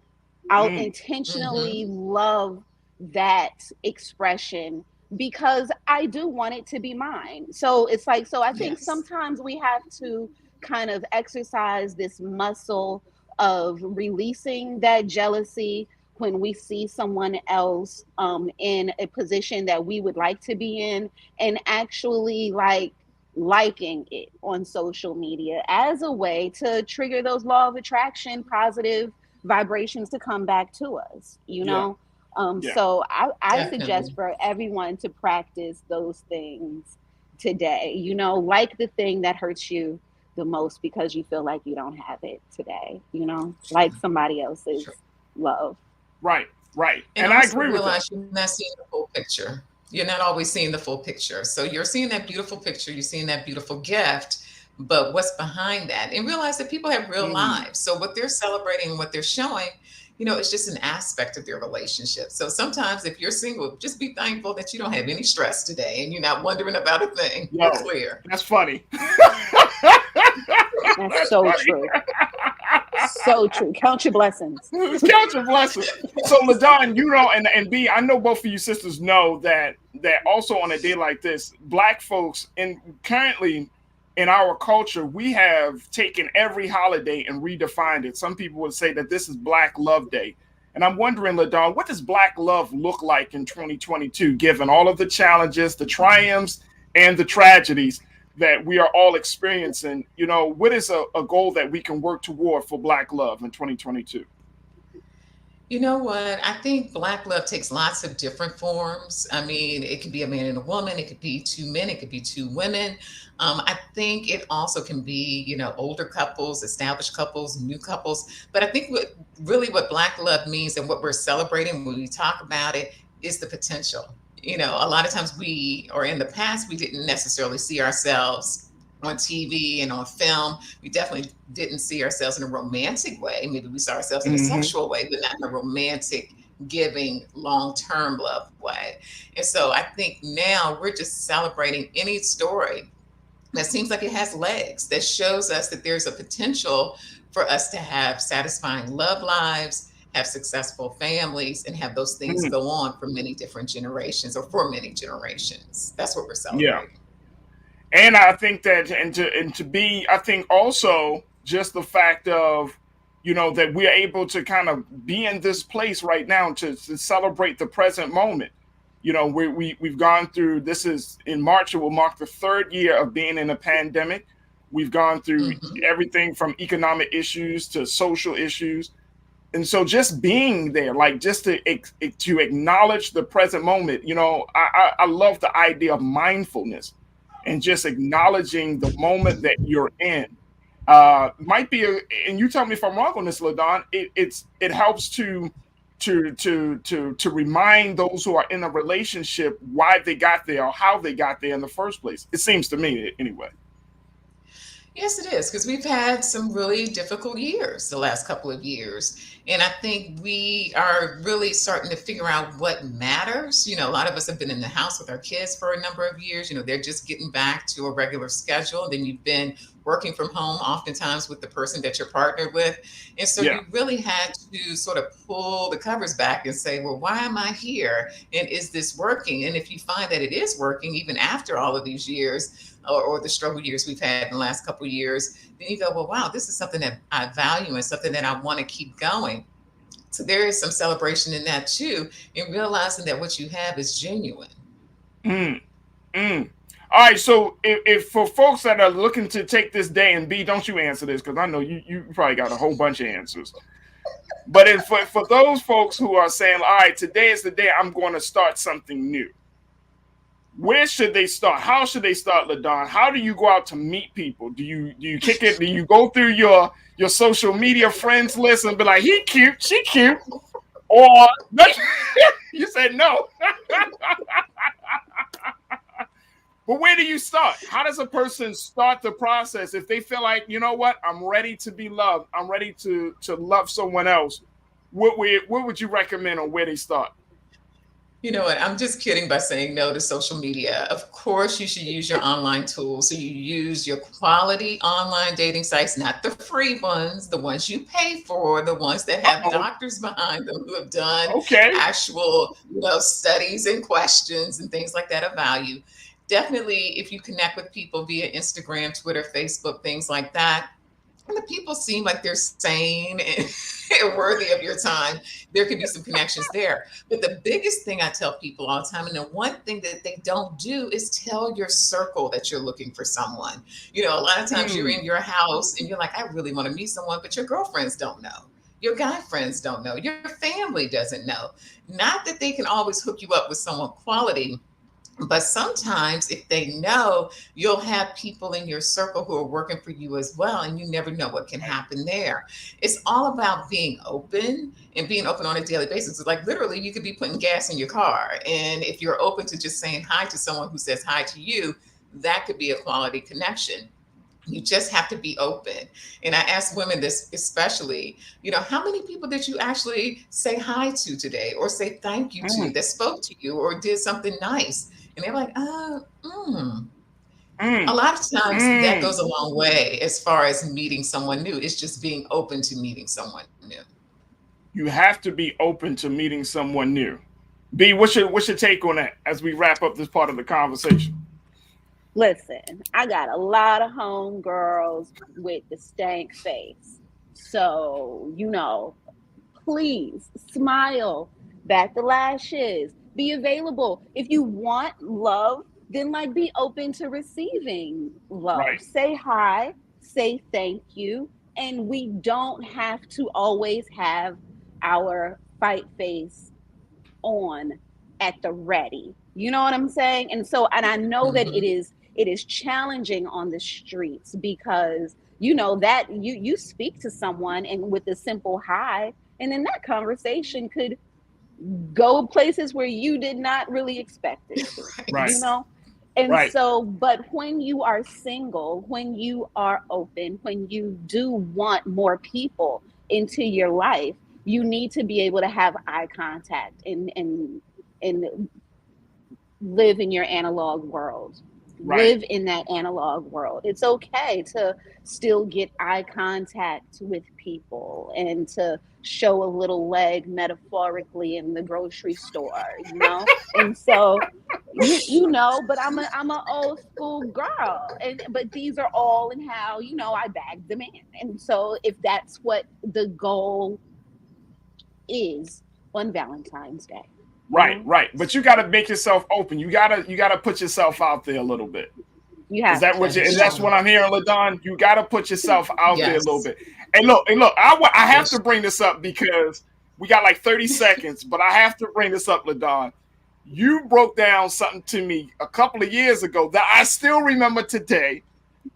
I'll Mm. intentionally love that expression, because I do want it to be mine. So it's like, so I think Yes. sometimes we have to kind of exercise this muscle of releasing that jealousy when we see someone else, in a position that we would like to be in, and actually like liking it on social media as a way to trigger those law of attraction positive vibrations to come back to us, Yeah. Yeah. so I suggest Definitely. for everyone to practice those things today. Like the thing that hurts you the most because you feel like you don't have it today. Like somebody else's True. love. Right. Right. And And I also agree with that. realize you're not seeing the full picture. You're not always seeing the full picture. So you're seeing that beautiful picture, you're seeing that beautiful gift, but what's behind that? And realize that people have real Mm. lives. So what they're celebrating and what they're showing, it's just an aspect of their relationship. So sometimes if you're single, just be thankful that you don't have any stress today and you're not wondering about a thing. You're Yo, clear. that's funny. That's That's so funny. true. So true. Count your blessings. Count your blessings. So LaDon, and B, I know both of you sisters know that also on a day like this, Black folks, and currently in our culture, we have taken every holiday and redefined it. Some people would say that this is Black Love Day. And I'm wondering, LaDon, what does Black love look like in 2022, given all of the challenges, the triumphs, and the tragedies that we are all experiencing? What is a goal that we can work toward for Black love in 2022? You know what? I think Black love takes lots of different forms. I mean, it could be a man and a woman, it could be two men, it could be two women. I think it also can be, older couples, established couples, new couples. But I think what Black love means and what we're celebrating when we talk about it is the potential. A lot of times or in the past, we didn't necessarily see ourselves on TV and on film. We definitely didn't see ourselves in a romantic way. Maybe we saw ourselves in a Hmm. sexual way, but not in a romantic, giving, long-term love way. And so I think now we're just celebrating any story that seems like it has legs, that shows us that there's a potential for us to have satisfying love lives, have successful families, and have those things Mm. go on for many different generations or for many generations. That's what we're Yeah. celebrating. And I think that, and to be, I think also just the fact of, that we're able to kind of be in this place right now to celebrate the present moment. We've gone through, this is in March, it will mark the third year of being in a pandemic. We've gone through Hmm. everything from economic issues to social issues. And so just being there, like just to acknowledge the present moment, I love the idea of mindfulness and just acknowledging the moment that you're in. Might be and you tell me if I'm wrong on this, LaDon. It helps to remind those who are in a relationship why they got there or how they got there in the first place. It seems to me anyway. Yes, it is, because we've had some really difficult years the last couple of years. And I think we are really starting to figure out what matters. A lot of us have been in the house with our kids for a number of years. They're just getting back to a regular schedule. Then you've been working from home, oftentimes with the person that you're partnered with. And so Yeah. you really had to sort of pull the covers back and say, well, why am I here? And is this working? And if you find that it is working, even after all of these years, or the struggle years we've had in the last couple of years, then you go, well, wow, this is something that I value and something that I want to keep going. So there is some celebration in that too, in realizing that what you have is genuine. Mm, mm. All right. So if for folks that are looking to take this day, and B, don't you answer this because I know you probably got a whole bunch of answers. But for those folks who are saying, all right, today is the day I'm going to start something new. Where should they start? How should they start, LaDon? How do you go out to meet people? Do you kick it? Do you go through your social media friends list and be like, he cute, she cute? Or you said no. But where do you start? How does a person start the process if they feel like, you know what, I'm ready to be loved, I'm ready to love someone else? What would you recommend on where they start? You know what? I'm just kidding by saying no to social media. Of course, you should use your online tools. So you use your quality online dating sites, not the free ones, the ones you pay for, the ones that have doctors behind them who have done actual, studies and questions and things like that of value. Definitely, if you connect with people via Instagram, Twitter, Facebook, things like that, and the people seem like they're sane and worthy of your time, there could be some connections there. But the biggest thing I tell people all the time, and the one thing that they don't do, is tell your circle that you're looking for someone. A lot of times you're in your house and you're like, I really want to meet someone, but your girlfriends don't know. Your guy friends don't know. Your family doesn't know. Not that they can always hook you up with someone quality, but sometimes if they know, you'll have people in your circle who are working for you as well, and you never know what can happen there. It's all about being open and being open on a daily basis. It's like literally you could be putting gas in your car. And if you're open to just saying hi to someone who says hi to you, that could be a quality connection. You just have to be open. And I ask women this especially, how many people did you actually say hi to today or say thank you to that spoke to you or did something nice? And they're like, A lot of times that goes a long way as far as meeting someone new. It's just being open to meeting someone new. You have to be open to meeting someone new. B, what's your take on that as we wrap up this part of the conversation? Listen, I got a lot of homegirls with the stank face. So, please smile, bat the lashes, be available. If you want love, then be open to receiving love. Right. Say hi, say thank you. And we don't have to always have our fight face on at the ready. You know what I'm saying? And I know that it is challenging on the streets because that you speak to someone and with a simple hi, and then that conversation could go places where you did not really expect it to, right. And but when you are single, when you are open, when you do want more people into your life, you need to be able to have eye contact and live in your analog world. Live in that analog world. It's okay to still get eye contact with people and to show a little leg metaphorically in the grocery store, And so, but I'm a old school girl, but these are all in how I bag the man. And so, if that's what the goal is on Valentine's Day. Right. But you got to make yourself open. You gotta put yourself out there a little bit. That's what I'm hearing, LaDon? You got to put yourself out there a little bit. And look, I have to bring this up because we got like 30 seconds, but I have to bring this up, LaDon. You broke down something to me a couple of years ago that I still remember today,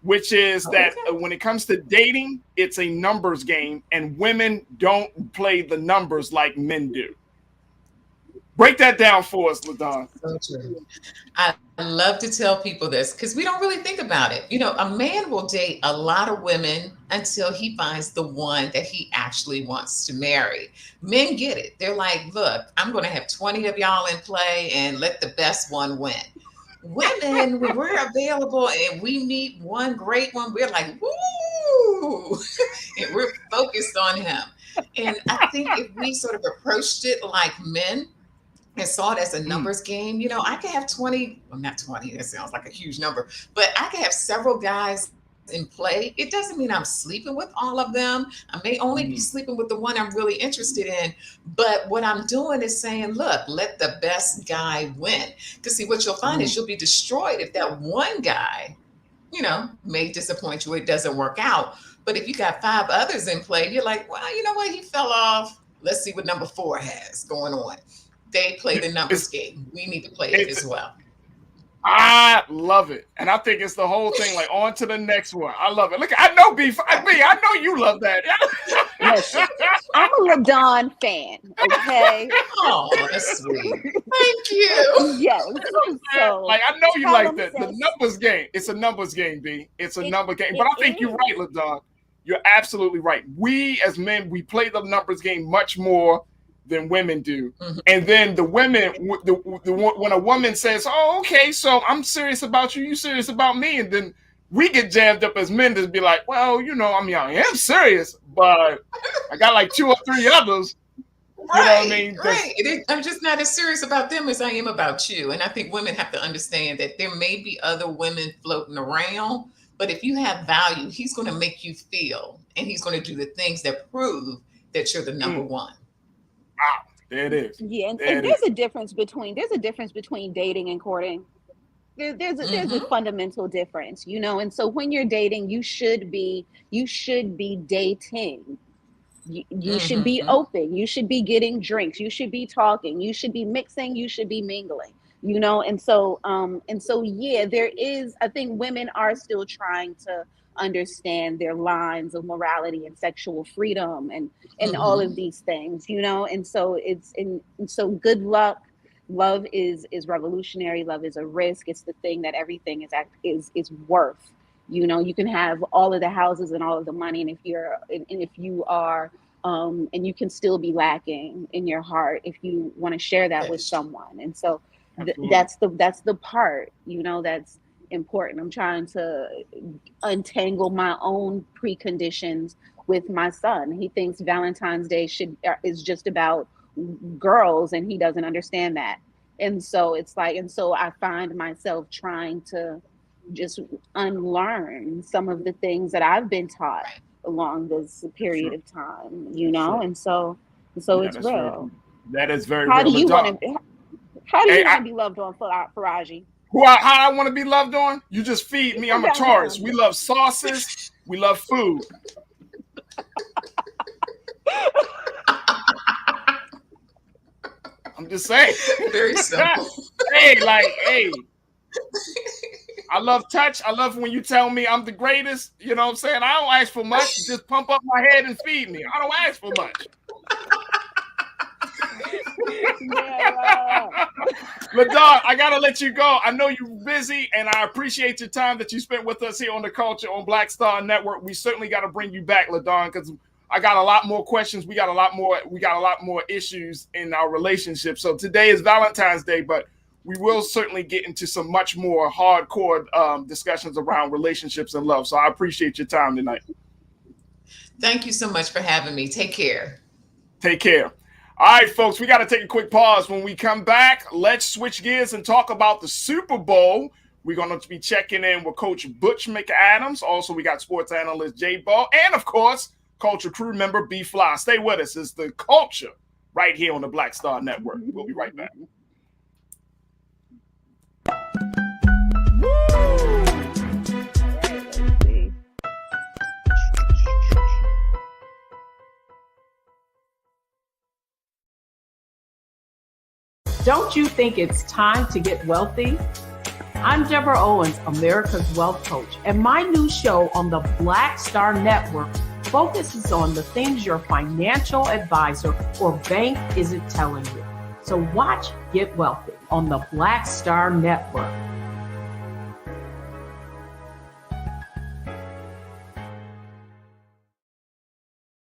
which is that when it comes to dating, it's a numbers game, and women don't play the numbers like men do. Break that down for us, LaDon. So true. I love to tell people this because we don't really think about it. A man will date a lot of women until he finds the one that he actually wants to marry. Men get it. They're like, look, I'm going to have 20 of y'all in play and let the best one win. Women, when we're available and we meet one great one, we're like, woo, and we're focused on him. And I think if we sort of approached it like men, and saw it as a numbers game, I could have 20, well, not 20, that sounds like a huge number, but I could have several guys in play. It doesn't mean I'm sleeping with all of them. I may only be sleeping with the one I'm really interested in. But what I'm doing is saying, look, let the best guy win. Because see, what you'll find is you'll be destroyed if that one guy, may disappoint you. It doesn't work out. But if you got 5 others in play, you're like, well, you know what? He fell off. Let's see what number 4 has going on. They play the numbers game. We need to play it as well. I love it. And I think it's the whole thing, like on to the next one. I love it. Look, I know B. I know you love that. Listen, I'm a LaDawn fan, okay? Oh, that's sweet. Thank you. Yes. So like I know you like the says, numbers game. It's a numbers game, B. It's a number game. But I think you're is. right, LaDawn. You're absolutely right. We as men, we play the numbers game much more than women do. Mm-hmm. And then the women, when a woman says, "Oh, okay, so I'm serious about you, you serious about me," and then we get jammed up as men to be like, "Well, you know, I mean, I am serious, but I got like 2 or 3 others." You know what I mean? Right. I'm just not as serious about them as I am about you. And I think women have to understand that there may be other women floating around, but if you have value, he's going to make you feel, and he's going to do the things that prove that you're the number one. Wow, there it is. Yeah, and there's a difference between dating and courting. There's a fundamental difference, you know. And so when you're dating, you should be dating. You should be open. You should be getting drinks. You should be talking. You should be mixing. You should be mingling. You know, and so yeah, there is. I think women are still trying to understand their lines of morality and sexual freedom and all of these things, you know. And so so good luck. Love is revolutionary. Love is a risk. It's the thing that everything is worth. You know, you can have all of the houses and all of the money, and if you are and you can still be lacking in your heart if you want to share that with someone. And so that's the part, you know, that's important. I'm trying to untangle my own preconditions with my son. He thinks Valentine's Day is just about girls, and he doesn't understand that. And so it's like, and so I find myself trying to just unlearn some of the things that I've been taught along this period of time, you know. And so it's real. That is very how real. Do you want to be loved on, Farajii? How I want to be loved on? You just feed me. I'm a Taurus. We love sauces. We love food. I'm just saying. Very simple. Hey. I love touch. I love when you tell me I'm the greatest. You know what I'm saying? I don't ask for much. Just pump up my head and feed me. I don't ask for much. LaDawn, I gotta let you go. I know you're busy, and I appreciate your time that you spent with us here on The Culture on Black Star Network. We certainly got to bring you back, LaDawn, because I got a lot more questions. We got a lot more issues in our relationship. So today is Valentine's Day, but we will certainly get into some much more hardcore discussions around relationships and love. So I appreciate your time tonight. Thank you so much for having me. Take care. Take care. All right, folks, we got to take a quick pause. When we come back, let's switch gears and talk about the Super Bowl. We're going to be checking in with Coach Butch McAdams. Also, we got sports analyst Jay Ball, and of course, Culture crew member B Fly. Stay with us. It's The Culture right here on the Black Star Network. We'll be right back. Don't you think it's time to get wealthy? I'm Deborah Owens, America's Wealth Coach, and my new show on the Black Star Network focuses on the things your financial advisor or bank isn't telling you. So watch Get Wealthy on the Black Star Network.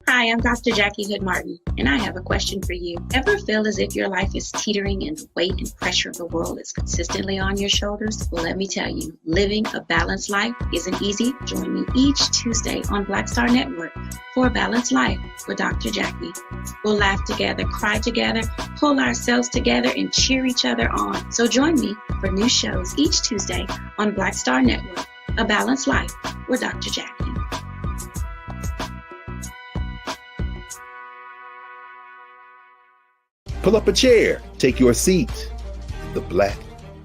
Hi, I'm Dr. Jackie Hood Martin, and I have a question for you. Ever feel as if your life is teetering and the weight and pressure of the world is consistently on your shoulders? Well, let me tell you, living a balanced life isn't easy. Join me each Tuesday on Black Star Network for A Balanced Life with Dr. Jackie. We'll laugh together, cry together, pull ourselves together, and cheer each other on. So join me for new shows each Tuesday on Black Star Network, A Balanced Life with Dr. Jackie. Pull up a chair, take your seat. The Black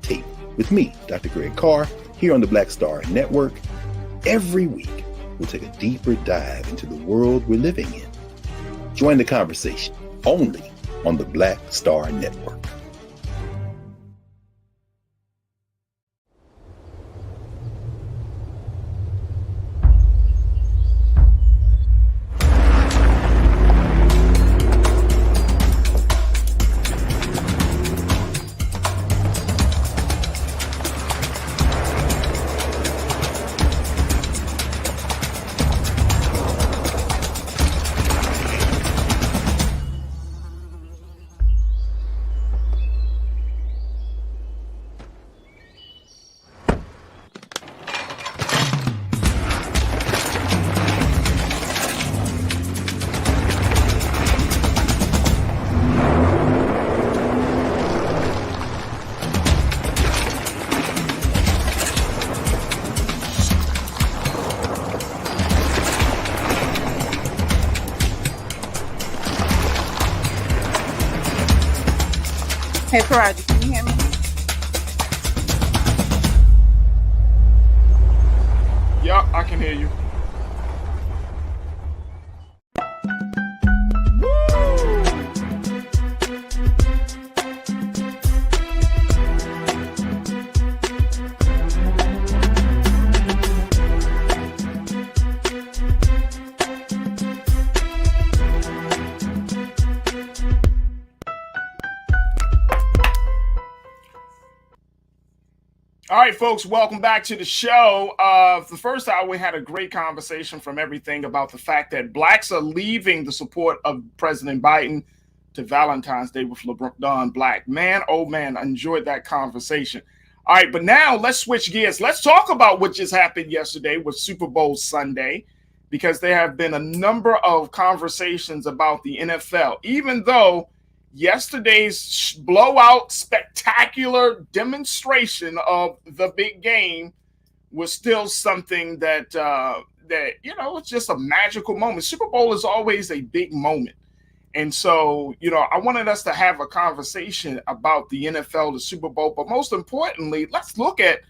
Tape with me, Dr. Greg Carr, here on the Black Star Network. Every week, we'll take a deeper dive into the world we're living in. Join the conversation only on the Black Star Network. Hey, Farajii, can you hear me? Yeah, I can hear you. All right, folks, welcome back to the show. The first hour, we had a great conversation from everything about the fact that blacks are leaving the support of President Biden to Valentine's Day with LeBron Black. Man, oh man, I enjoyed that conversation. All right, but now let's switch gears. Let's talk about what just happened yesterday with Super Bowl Sunday, because there have been a number of conversations about the NFL, even though yesterday's blowout, spectacular demonstration of the big game was still something that it's just a magical moment. Super Bowl is always a big moment. And so, I wanted us to have a conversation about the NFL, the Super Bowl, but most importantly, let's look at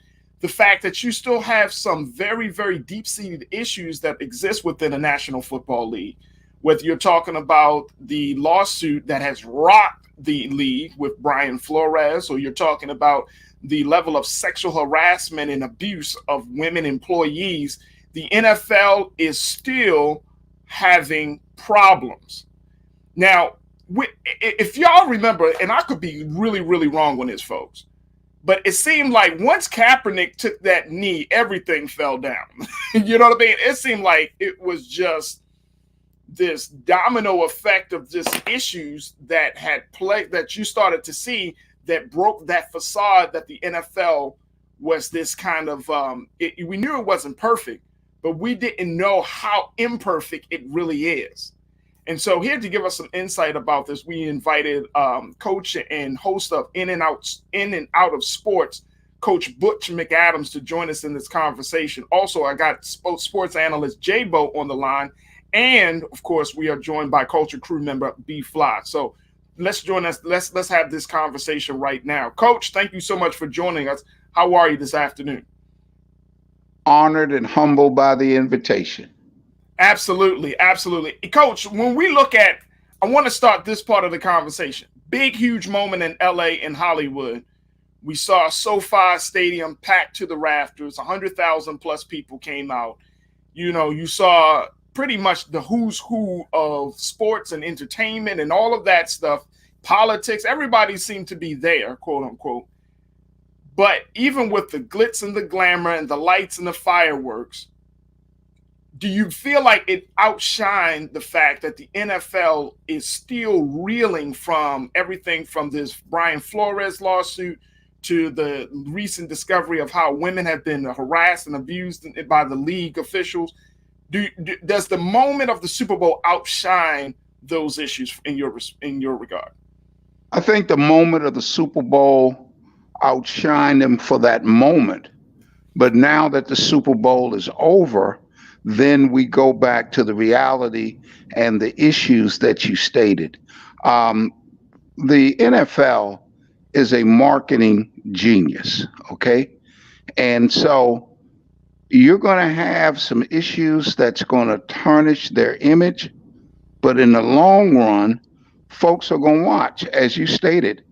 the fact that you still have some very, very deep-seated issues that exist within the National Football League. Whether you're talking about the lawsuit that has rocked the league with Brian Flores, or you're talking about the level of sexual harassment and abuse of women employees, the NFL is still having problems. Now, if y'all remember, and I could be really, really wrong on this, folks, but it seemed like once Kaepernick took that knee, everything fell down. You know what I mean? It seemed like it was just this domino effect of just issues that had plagued, that you started to see, that broke that facade that the NFL was this kind of, we knew it wasn't perfect, but we didn't know how imperfect it really is. And so here to give us some insight about this, we invited coach and host of In and Out of Sports, Coach Butch McAdams, to join us in this conversation. Also, I got sports analyst J-Bo on the line. And of course, we are joined by Culture Crew member B Fly. So let's join us. Let's have this conversation right now. Coach, thank you so much for joining us. How are you this afternoon? Honored and humbled by the invitation. Absolutely, absolutely. Coach, when we look at, I want to start this part of the conversation. Big, huge moment in LA and Hollywood. We saw SoFi Stadium packed to the rafters. 100,000 plus people came out. You saw pretty much the who's who of sports and entertainment and all of that stuff, politics, everybody seemed to be there, quote unquote. But even with the glitz and the glamour and the lights and the fireworks, do you feel like it outshined the fact that the NFL is still reeling from everything from this Brian Flores lawsuit to the recent discovery of how women have been harassed and abused by the league officials? Does the moment of the Super Bowl outshine those issues in your regard? I think the moment of the Super Bowl outshined them for that moment. But now that the Super Bowl is over, then we go back to the reality and the issues that you stated. The NFL is a marketing genius, okay? And so you're going to have some issues that's going to tarnish their image, but in the long run, folks are going to watch. As you stated,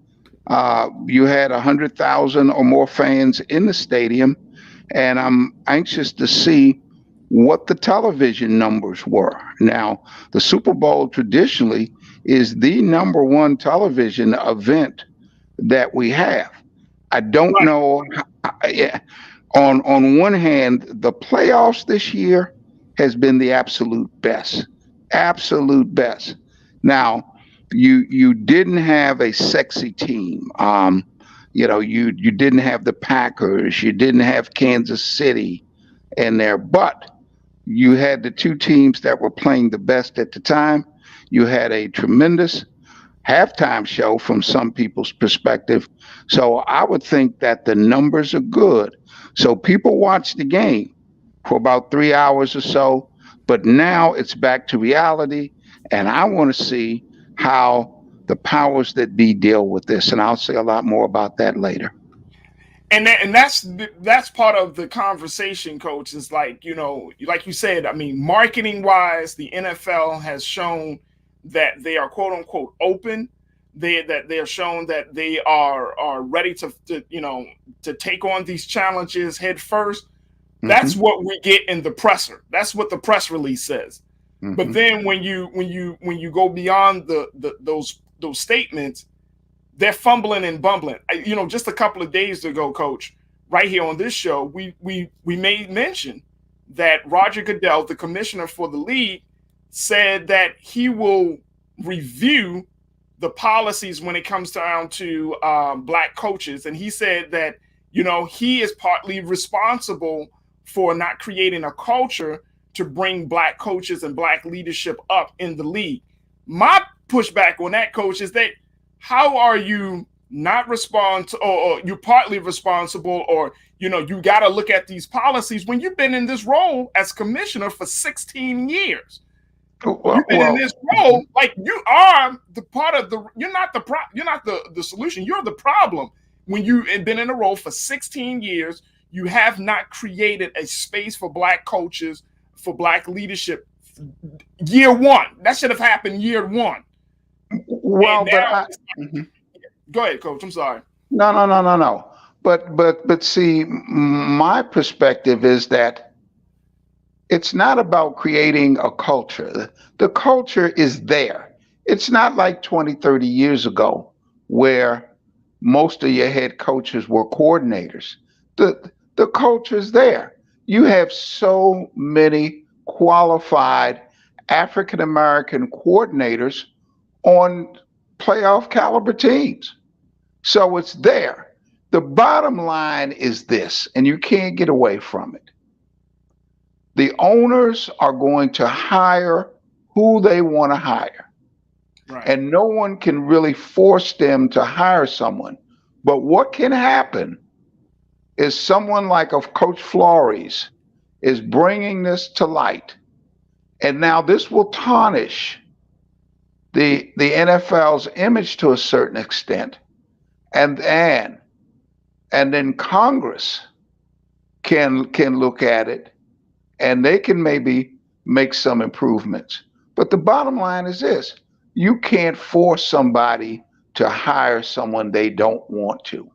you had 100,000 or more fans in the stadium, and I'm anxious to see what the television numbers were. Now, the Super Bowl traditionally is the number one television event that we have. I don't know. On one hand, the playoffs this year has been the absolute best. Absolute best. Now, you didn't have a sexy team. You didn't have the Packers. You didn't have Kansas City in there, but you had the two teams that were playing the best at the time. You had a tremendous halftime show from some people's perspective. So I would think that the numbers are good. So people watch the game for about 3 hours or so, but now it's back to reality. And I want to see how the powers that be deal with this, and I'll say a lot more about that later. And that's part of the conversation, Coach. Is like, like you said. I mean, marketing wise, the NFL has shown that they are quote unquote open. They're shown that they are ready to take on these challenges head first. That's what we get in the presser. That's what the press release says. But then when you go beyond those statements, they're fumbling and bumbling. Just a couple of days ago, Coach, right here on this show, we made mention that Roger Goodell, the commissioner for the league, said that he will review the policies when it comes down to black coaches. And he said that, he is partly responsible for not creating a culture to bring black coaches and black leadership up in the league. My pushback on that, Coach, is that how are you not responsible, or you're partly responsible, or you got to look at these policies when you've been in this role as commissioner for 16 years. You've been in this role, like you are the part of the. You're not the solution. You're the problem. When you've been in a role for 16 years, you have not created a space for black coaches, for black leadership. Year one, that should have happened year one. Well, but go ahead, Coach. I'm sorry. No. But see, my perspective is that it's not about creating a culture. The culture is there. It's not like 20, 30 years ago where most of your head coaches were coordinators. The culture is there. You have so many qualified African American coordinators on playoff caliber teams. So it's there. The bottom line is this, and you can't get away from it. The owners are going to hire who they want to hire. Right. And no one can really force them to hire someone. But what can happen is someone like a Coach Flores is bringing this to light. And now this will tarnish the NFL's image to a certain extent. And then Congress can look at it, and they can maybe make some improvements. But the bottom line is this: you can't force somebody to hire someone they don't want to.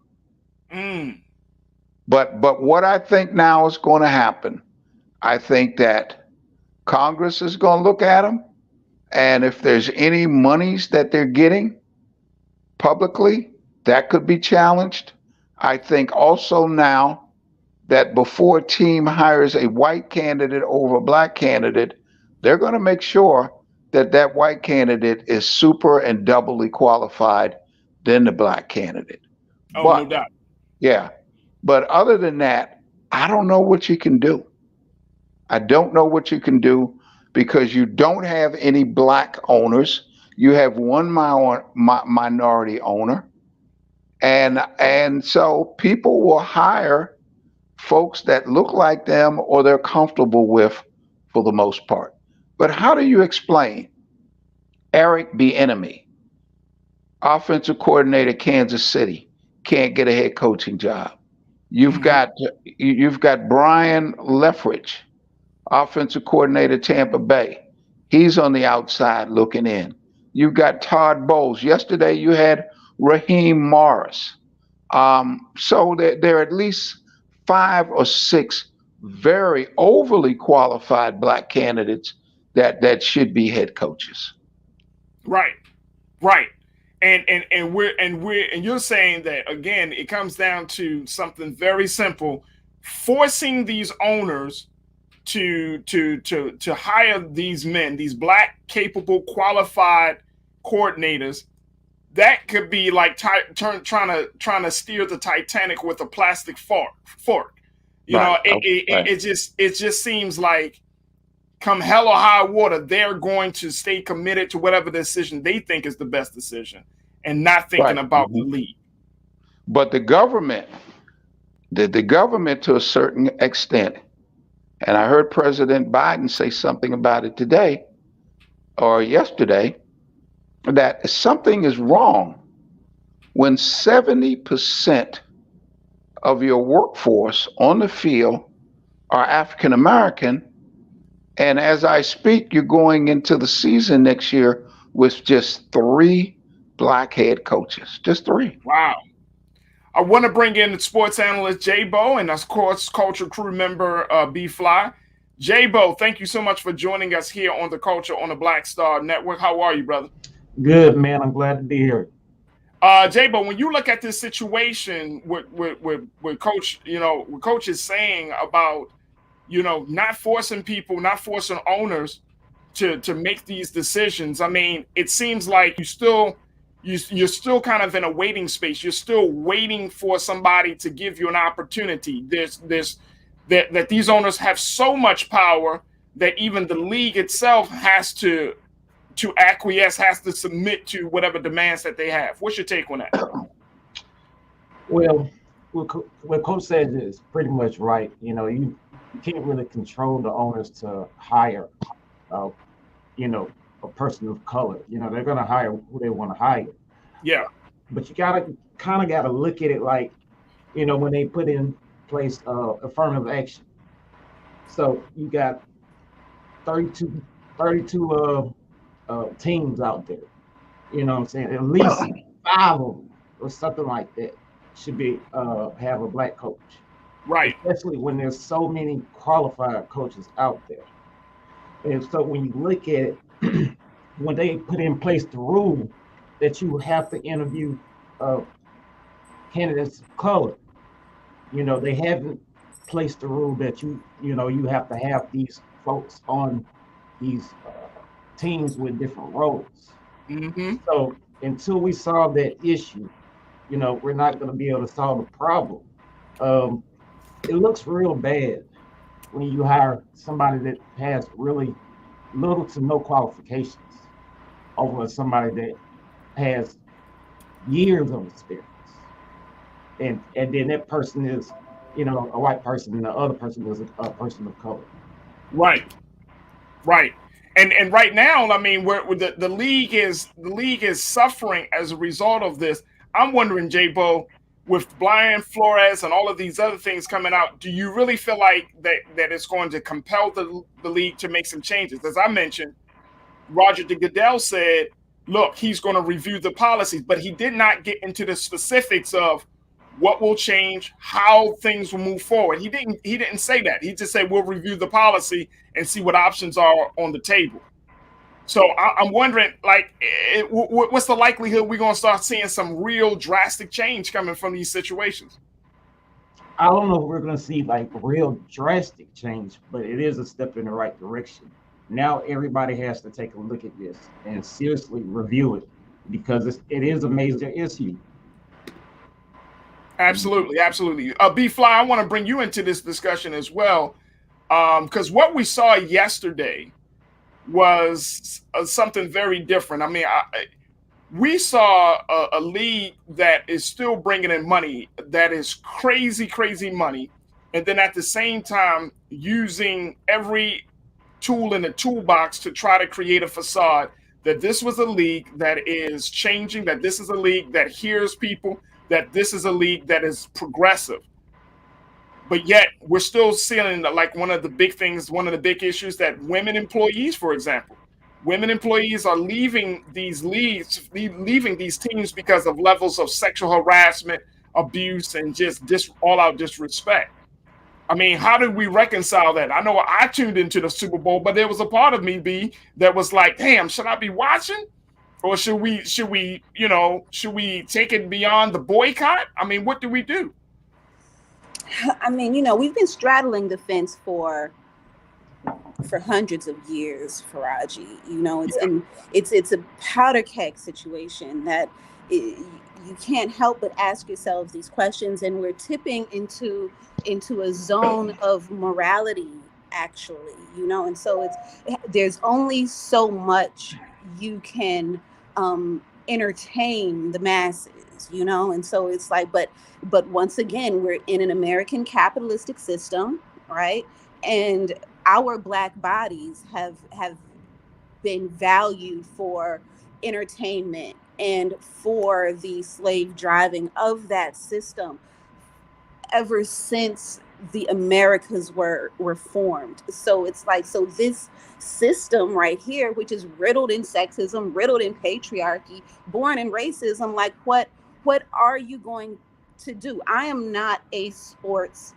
But what I think now is going to happen, I think that Congress is going to look at them, and if there's any monies that they're getting publicly, that could be challenged. I think also now that before a team hires a white candidate over a black candidate, they're going to make sure that that white candidate is super and doubly qualified than the black candidate. No doubt. Yeah. But other than that, I don't know what you can do. I don't know what you can do because you don't have any black owners. You have one minority owner. And so people will hire folks that look like them or they're comfortable with for the most part. But how do you explain Eric Bieniemy, offensive coordinator, Kansas City, can't get a head coaching job? You've got Brian Leftwich, offensive coordinator, Tampa Bay. He's on the outside looking in. You've got Todd Bowles. Yesterday you had Raheem Morris. So there are at least 5 or 6 very overly qualified black candidates that should be head coaches. Right. And you're saying that again, it comes down to something very simple: forcing these owners to hire these men, these black, capable, qualified coordinators. That could be like trying to steer the Titanic with a plastic fork. It just seems like come hell or high water, they're going to stay committed to whatever decision they think is the best decision and not thinking about the league. But the government to a certain extent, and I heard President Biden say something about it today or yesterday, that something is wrong when 70% of your workforce on the field are African American. And as I speak, you're going into the season next year with just 3 black head coaches. Just 3. Wow. I want to bring in the sports analyst J-Bo and of course culture crew member B-Fly. J-Bo, thank you so much for joining us here on the Culture on the Black Star Network. How are you, brother? Good, man. I'm glad to be here. J-Bo, when you look at this situation with Coach, what Coach is saying about, not forcing people, not forcing owners to make these decisions. I mean, it seems like you're still kind of in a waiting space. You're still waiting for somebody to give you an opportunity. That these owners have so much power that even the league itself has to acquiesce, has to submit to whatever demands that they have. What's your take on that? Well, what Coach says is pretty much right. You can't really control the owners to hire, a person of color. They're going to hire who they want to hire. Yeah. But you got to look at it like, when they put in place affirmative action. So you got 32 teams out there. You know what I'm saying? At least 5 of them or something like that should be have a black coach. Right. Especially when there's so many qualified coaches out there. And so when you look at it, when they put in place the rule that you have to interview candidates of color, they haven't placed the rule that you have to have these folks on these teams with different roles. Mm-hmm. So until we solve that issue, we're not going to be able to solve the problem. It looks real bad when you hire somebody that has really little to no qualifications over somebody that has years of experience. And then that person is, a white person, and the other person is a person of color. Right. And right now, I mean, the league is suffering as a result of this. I'm wondering, J-Bo, with Brian Flores and all of these other things coming out, do you really feel like that it's going to compel the league to make some changes? As I mentioned, Roger Goodell said, look, he's going to review the policies, but he did not get into the specifics of what will change, how things will move forward. He didn't say that. He just said we'll review the policy and see what options are on the table. So I'm wondering, what's the likelihood we're going to start seeing some real drastic change coming from these situations? I don't know if we're going to see real drastic change, but it is a step in the right direction. Now everybody has to take a look at this and seriously review it because it is a major issue. Absolutely. B-Fly, I want to bring you into this discussion as well, because what we saw yesterday was something very different. I mean, we saw a league that is still bringing in money that is crazy money, and then at the same time using every tool in the toolbox to try to create a facade that this was a league that is changing, that this is a league that hears people, that this is a league that is progressive. But yet we're still seeing one of the big issues that women employees, for example, women employees are leaving these leagues, leaving these teams because of levels of sexual harassment, abuse, and just all out disrespect. I mean, how did we reconcile that? I know I tuned into the Super Bowl, but there was a part of me, B, that was like, damn, should I be watching? Or should we take it beyond the boycott? I mean, what do we do? I mean, we've been straddling the fence for hundreds of years, Farajii. It's a powder keg situation that you can't help but ask yourselves these questions, and we're tipping into a zone of morality, actually. And so there's only so much you can entertain the masses, and so it's like, but once again, we're in an American capitalistic system, right? And our Black bodies have been valued for entertainment and for the slave driving of that system ever since the Americas were formed. So it's like, so this system right here, which is riddled in sexism, riddled in patriarchy, born in racism, like what are you going to do? I am not a sports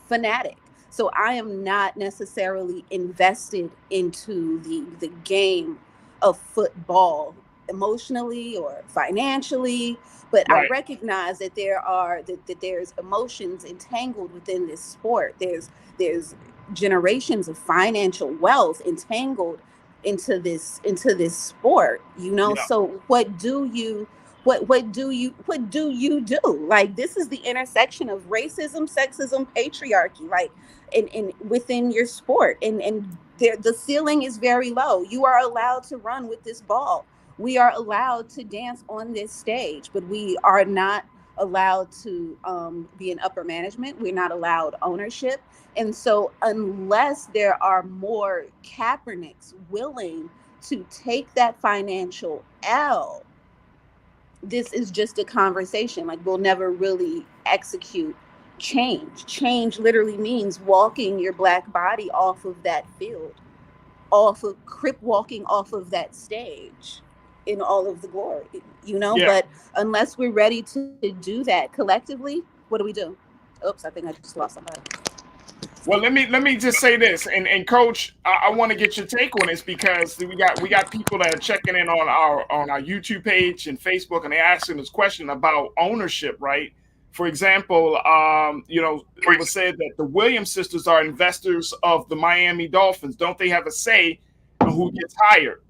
fanatic. So I am not necessarily invested into the game of football emotionally or financially, but I Right. recognize that that there's emotions entangled within this sport. There's generations of financial wealth entangled into this sport, you know. Yeah. So what do you do? Like, this is the intersection of racism, sexism, patriarchy, like in within your sport, and the ceiling is very low. You are allowed to run with this ball, we are allowed to dance on this stage, but we are not allowed to be in upper management. We're not allowed ownership. And so unless there are more Kaepernicks willing to take that financial L, this is just a conversation. Like, we'll never really execute change. Change literally means walking your black body off of that field, off of crip walking off of that stage in all of the glory, you know. Yeah. But unless we're ready to do that collectively, what do we do? Oops, I think I just lost somebody. Well, let me just say this, and Coach, I want to get your take on this, because we got people that are checking in on our YouTube page and Facebook, and they're asking this question about ownership, right? For example, it was said that the Williams sisters are investors of the Miami Dolphins. Don't they have a say in who gets hired?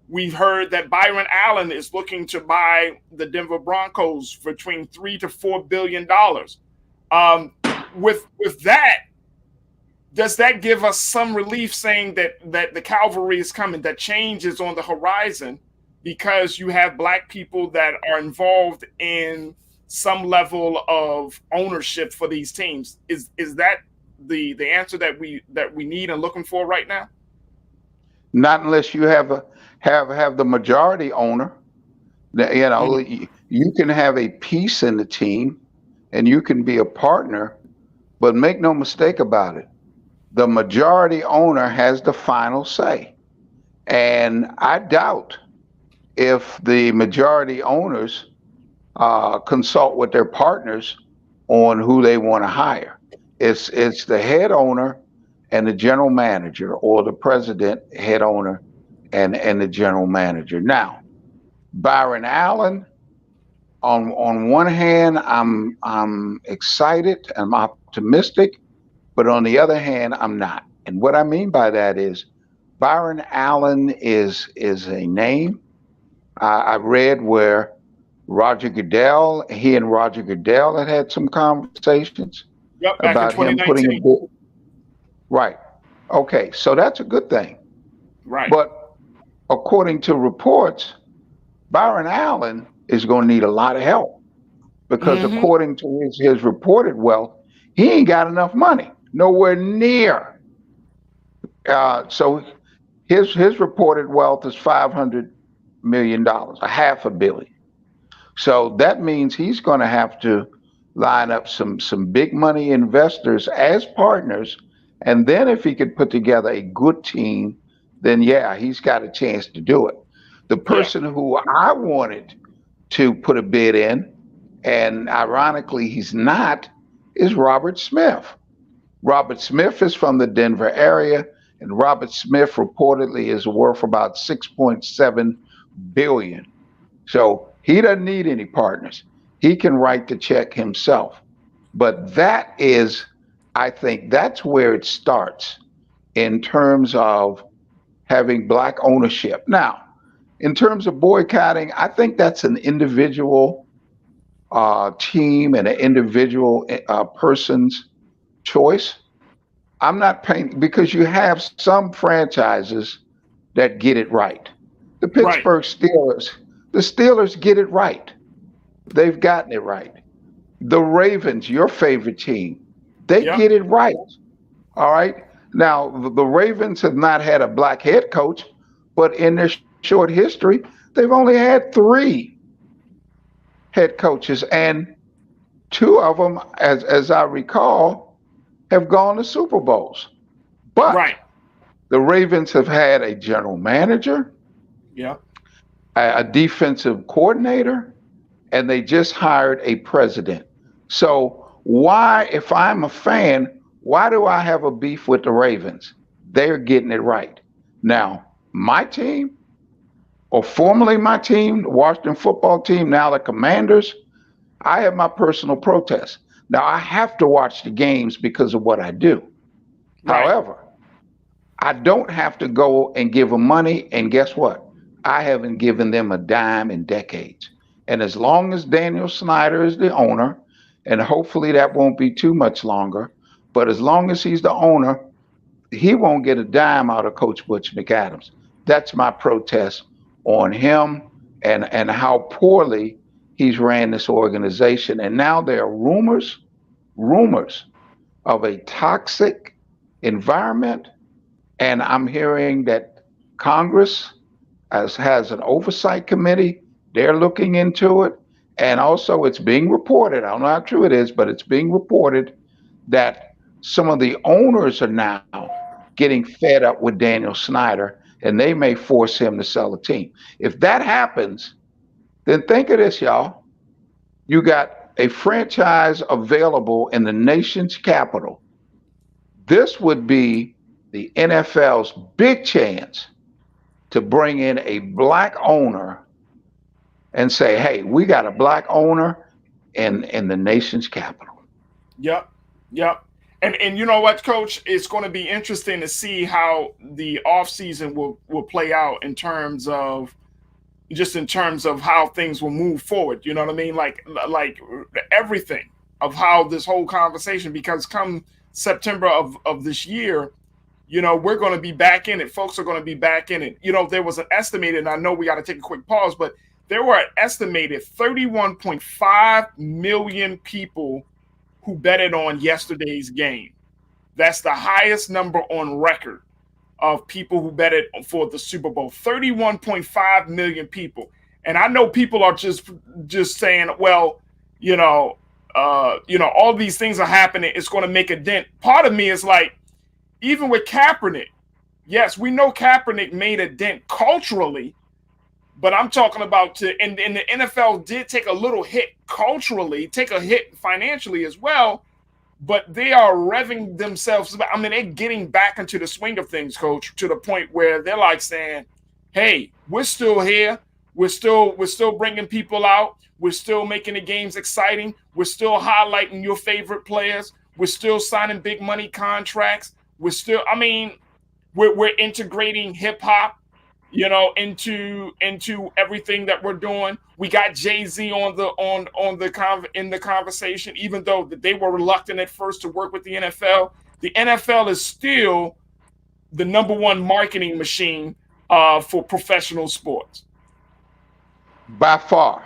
We've heard that Byron Allen is looking to buy the Denver Broncos for between $3 to $4 billion. With that, does that give us some relief, saying that the cavalry is coming, that change is on the horizon, because you have black people that are involved in some level of ownership for these teams? Is that the answer that we need and looking for right now? Not unless you have the majority owner. You know, you can have a piece in the team and you can be a partner, but make no mistake about it, the majority owner has the final say. And I doubt if the majority owners consult with their partners on who they want to hire. It's the head owner and the general manager, or the president, head owner, and the general manager. Now, Byron Allen, on one hand, I'm excited, I'm optimistic, but on the other hand, I'm not. And what I mean by that is, Byron Allen is a name. I read where he and Roger Goodell had some conversations Yep, back in about him putting a 2019. bit. Right. Okay, so that's a good thing. Right. But according to reports, Byron Allen is going to need a lot of help, because according to his reported wealth, he ain't got enough money, nowhere near. So his reported wealth is $500 million, a half a billion. So that means he's going to have to line up some big money investors as partners. And then if he could put together a good team, then yeah, he's got a chance to do it. The person who I wanted to put a bid in, and ironically he's not, is Robert Smith. Robert Smith is from the Denver area, and Robert Smith reportedly is worth about $6.7 billion. So he doesn't need any partners. He can write the check himself. But I think that's where it starts in terms of having black ownership. Now, in terms of boycotting, I think that's an individual team and an individual person's choice. I'm not paying, because you have some franchises that get it right. The Pittsburgh Steelers, the Steelers get it right. They've gotten it right. The Ravens, your favorite team, they get it right. All right. Now, the Ravens have not had a black head coach, but in their short history, they've only had 3 head coaches, and 2 of them, as I recall, have gone to Super Bowls. But Right. the Ravens have had a general manager, Yeah. a defensive coordinator, and they just hired a president. So why, if I'm a fan, why do I have a beef with the Ravens? They're getting it right. Now, my team, or formerly my team, the Washington football team, now the Commanders, I have my personal protest. Now, I have to watch the games because of what I do. Right. However, I don't have to go and give them money. And guess what? I haven't given them a dime in decades. And as long as Daniel Snyder is the owner, and hopefully that won't be too much longer, but as long as he's the owner, he won't get a dime out of Coach Butch McAdams. That's my protest on him and how poorly he's ran this organization. And now there are rumors of a toxic environment. And I'm hearing that Congress has an oversight committee. They're looking into it. And also it's being reported, I don't know how true it is, but it's being reported that some of the owners are now getting fed up with Daniel Snyder, and they may force him to sell a team. If that happens, then think of this, y'all. You got a franchise available in the nation's capital. This would be the NFL's big chance to bring in a black owner and say, hey, we got a black owner in the nation's capital. Yep. And you know what, Coach? It's going to be interesting to see how the offseason will play out in terms of how things will move forward. You know what I mean? Like everything of how this whole conversation, because come September of this year, you know, we're going to be back in it. Folks are going to be back in it. You know, there was an estimated, and I know we got to take a quick pause, but there were an estimated 31.5 million people who betted on yesterday's game. That's the highest number on record of people who betted for the Super Bowl. 31.5 million people. And I know people are just saying, well, all these things are happening. It's going to make a dent. Part of me is like, even with Kaepernick, yes, we know Kaepernick made a dent culturally, but I'm talking about and the NFL did take a little hit culturally, take a hit financially as well, but they are revving themselves. I mean, they're getting back into the swing of things, Coach, to the point where they're like saying, hey, we're still here. We're still bringing people out. We're still making the games exciting. We're still highlighting your favorite players. We're still signing big money contracts. We're integrating hip hop, into everything that we're doing. We got Jay-Z in the conversation, even though they were reluctant at first to work with the NFL. The NFL is still the number one marketing machine for professional sports. By far.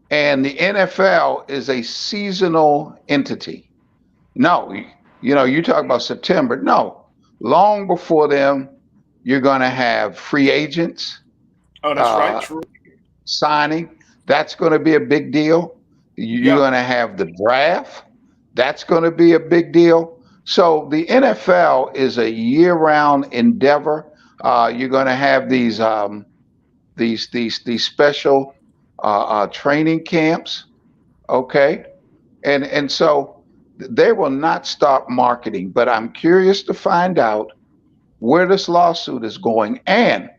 And the NFL is a seasonal entity. No, you talk about September. No, long before them, you're going to have free agents. Oh, that's right. True. Signing. That's going to be a big deal. You're going to have the draft. That's going to be a big deal. So the NFL is a year-round endeavor. You're going to have these special training camps. Okay. And so they will not stop marketing, but I'm curious to find out where this lawsuit is going. And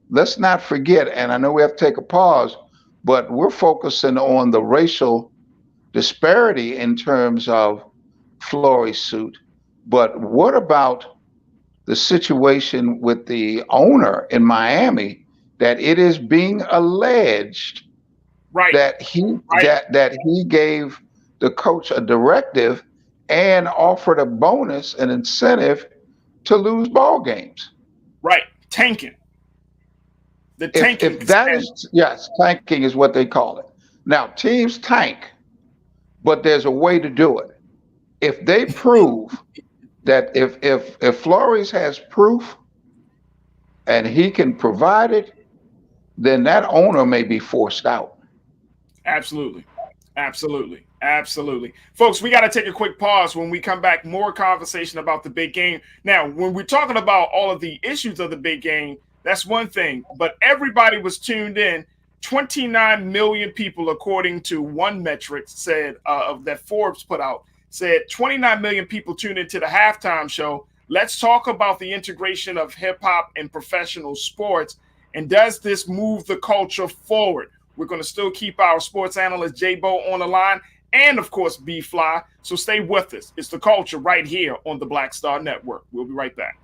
let's not forget, and I know we have to take a pause, but we're focusing on the racial disparity in terms of Flory's suit. But what about the situation with the owner in Miami, that it is being alleged that he gave the coach a directive and offered a bonus, an incentive to lose ball games. Right. Tanking. The tanking. If that is, yes, tanking is what they call it. Now, teams tank, but there's a way to do it. If they prove that if Flores has proof and he can provide it, then that owner may be forced out. Absolutely. Absolutely. Absolutely. Folks, we got to take a quick pause. When we come back, more conversation about the big game. Now, when we're talking about all of the issues of the big game, that's one thing. But everybody was tuned in. 29 million people, according to one metric, said that Forbes put out, said 29 million people tuned into the halftime show. Let's talk about the integration of hip hop and professional sports. And does this move the culture forward? We're going to still keep our sports analyst J-Bo on the line and, of course, B-Fly. So stay with us. It's The Culture right here on the Black Star Network. We'll be right back.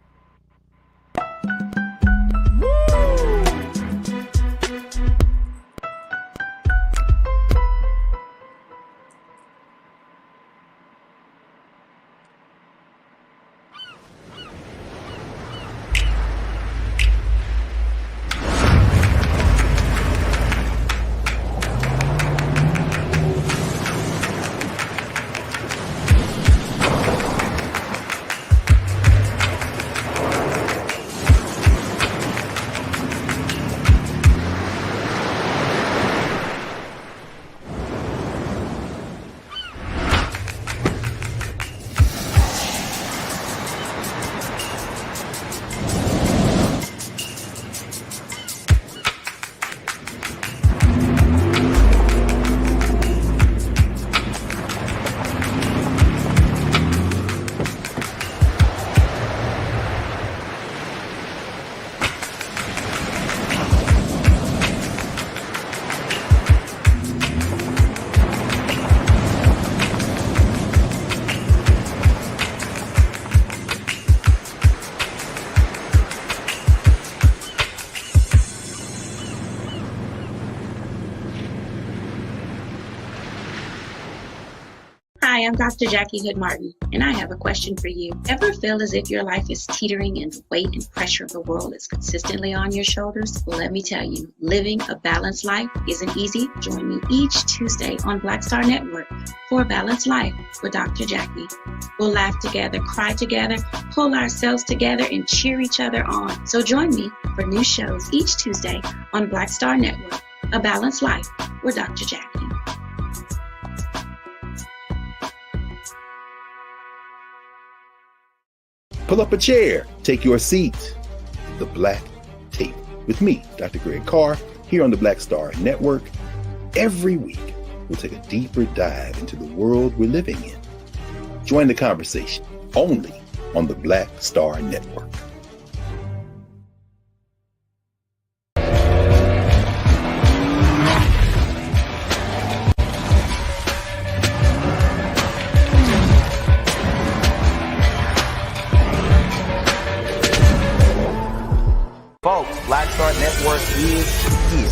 Hi, I'm Dr. Jackie Hood Martin, and I have a question for you. Ever feel as if your life is teetering and the weight and pressure of the world is consistently on your shoulders? Well, let me tell you, living a balanced life isn't easy. Join me each Tuesday on Black Star Network for a Balanced Life with Dr. Jackie. We'll laugh together, cry together, pull ourselves together, and cheer each other on. So join me for new shows each Tuesday on Black Star Network, A Balanced Life with Dr. Jackie. Pull up a chair, take your seat. The Black Tape with me, Dr. Greg Carr, here on the Black Star Network. Every week, we'll take a deeper dive into the world we're living in. Join the conversation only on the Black Star Network. Folks, Black Star Network is here.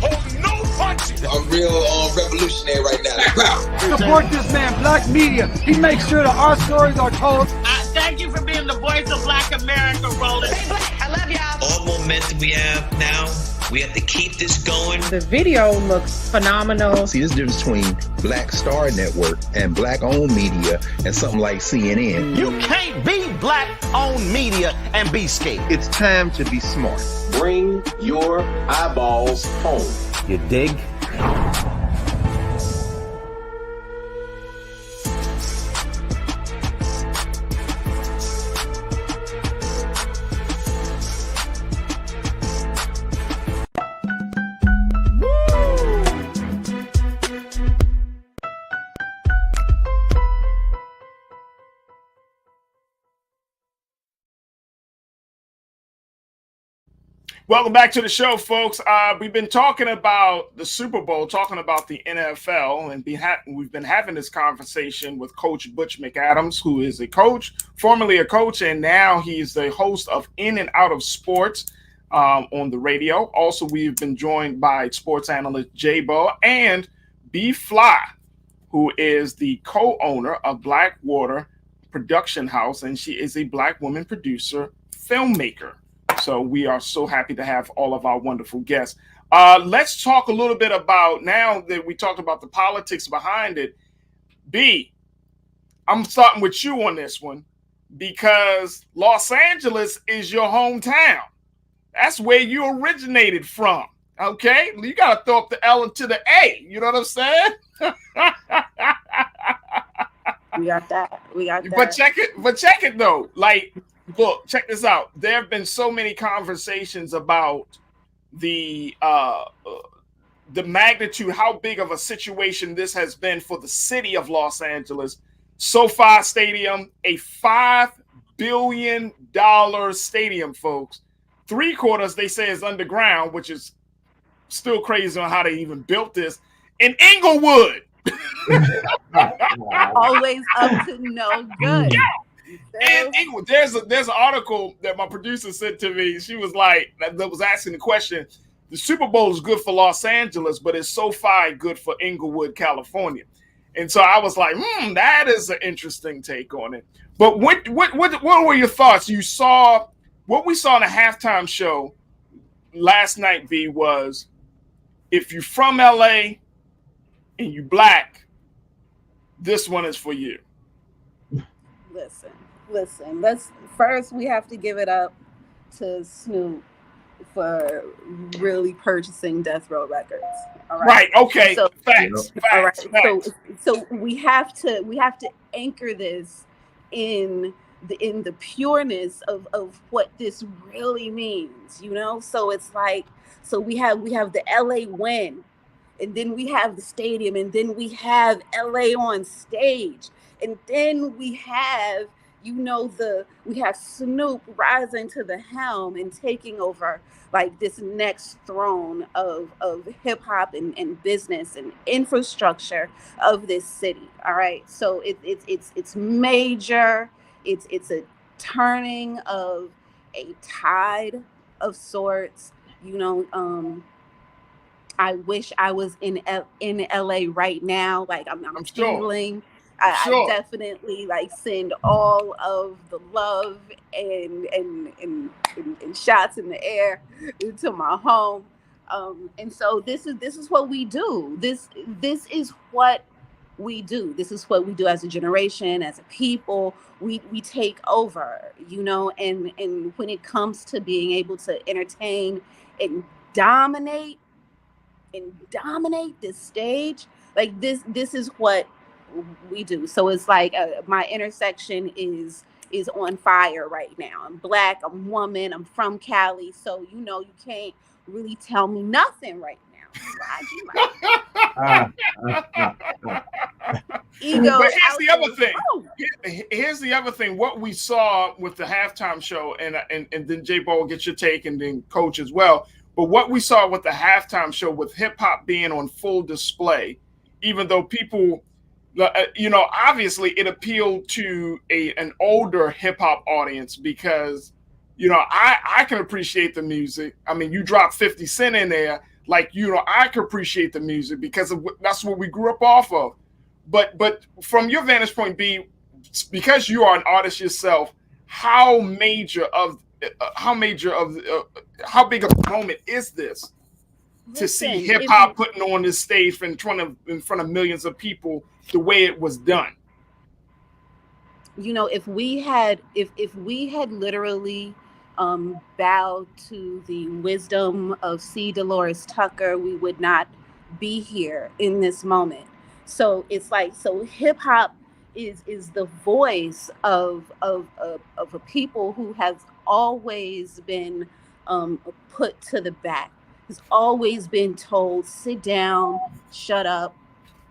Oh, no punches! I'm real revolutionary right now. Support this man, Black Media. He makes sure that our stories are told. Thank you for being the voice of Black America, Roland. Hey, Black, I love y'all. All momentum we have now, we have to keep this going. The video looks phenomenal. See, this difference between Black Star Network and Black-owned media and something like CNN. You can't be Black-owned media and be scared. It's time to be smart. Bring your eyeballs home. You dig? Welcome back to the show, folks. We've been talking about the Super Bowl, talking about the NFL, and we've been having this conversation with Coach Butch McAdams, who is a coach, formerly a coach, and now he's the host of In and Out of Sports on the radio. Also, we've been joined by sports analyst J-Bo and B-Fly, who is the co-owner of Blackwater Production House, and she is a Black woman producer, filmmaker. So we are so happy to have all of our wonderful guests. Let's talk a little bit about, now that we talked about the politics behind it, B, I'm starting with you on this one because Los Angeles is your hometown. That's where you originated from. Okay, you gotta throw up the L into the A. You know what I'm saying? We got that. We got that. But check it though. Like, look, check this out. There have been so many conversations about the magnitude, how big of a situation this has been for the city of Los Angeles. SoFi Stadium, a $5 billion stadium, folks. 3/4 they say is underground, which is still crazy on how they even built this. In Inglewood. Always up to no good. And there's an article that my producer sent to me. She was like, that was asking the question, the Super Bowl is good for Los Angeles, but is SoFi good for Inglewood, California? And so I was like, that is an interesting take on it. But what were your thoughts? You saw what we saw in the halftime show last night, V, was if you're from LA and you black, this one is for you. Listen. First we have to give it up to Snoop for really purchasing Death Row Records. All right. Right. Okay. So, facts. All right. So we have to anchor this in the pureness of what this really means. You know. So it's like, so we have the LA win, and then we have the stadium, and then we have LA on stage, and then we have, we have Snoop rising to the helm and taking over like this next throne of hip hop and business and infrastructure of this city. All right. So it's major. It's a turning of a tide of sorts. I wish I was in LA right now. Like I'm feeling. I definitely like send all of the love and shots in the air to my home. And so this is what we do. This is what we do. This is what we do as a generation, as a people. We take over, and when it comes to being able to entertain and dominate this stage, like this is what we do. So it's like my intersection is on fire right now. I'm black, I'm woman, I'm from Cali, so you can't really tell me nothing right now. Ego. But here's the other thing. Here's the other thing. What we saw with the halftime show, and then J Ball will get your take, and then Coach as well. But what we saw with the halftime show, with hip hop being on full display, even though people, obviously it appealed to an older hip hop audience because, I can appreciate the music. I mean, you drop 50 Cent in there, like, I can appreciate the music because that's what we grew up off of. But from your vantage point, B, because you are an artist yourself, how big of a moment is this to see hip hop putting on this stage in front of millions of people the way it was done? If we had literally bowed to the wisdom of C. Dolores Tucker, we would not be here in this moment. So it's like, so hip hop is the voice of a people who has always been put to the back, has always been told, sit down, shut up,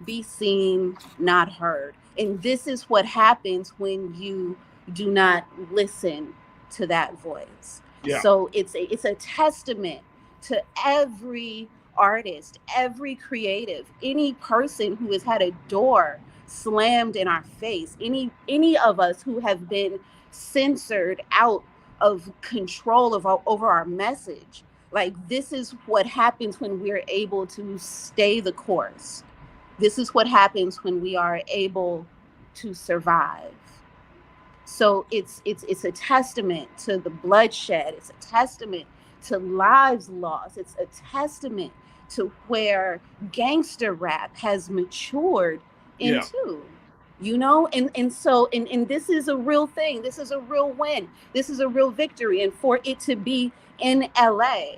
be seen, not heard. And this is what happens when you do not listen to that voice. Yeah. So it's a testament to every artist, every creative, any person who has had a door slammed in our face, any of us who have been censored out of control over our message. Like, this is what happens when we're able to stay the course. This is what happens when we are able to survive. So it's a testament to the bloodshed. It's a testament to lives lost. It's a testament to where gangster rap has matured into, and so this is a real thing. This is a real win. This is a real victory. And for it to be in LA,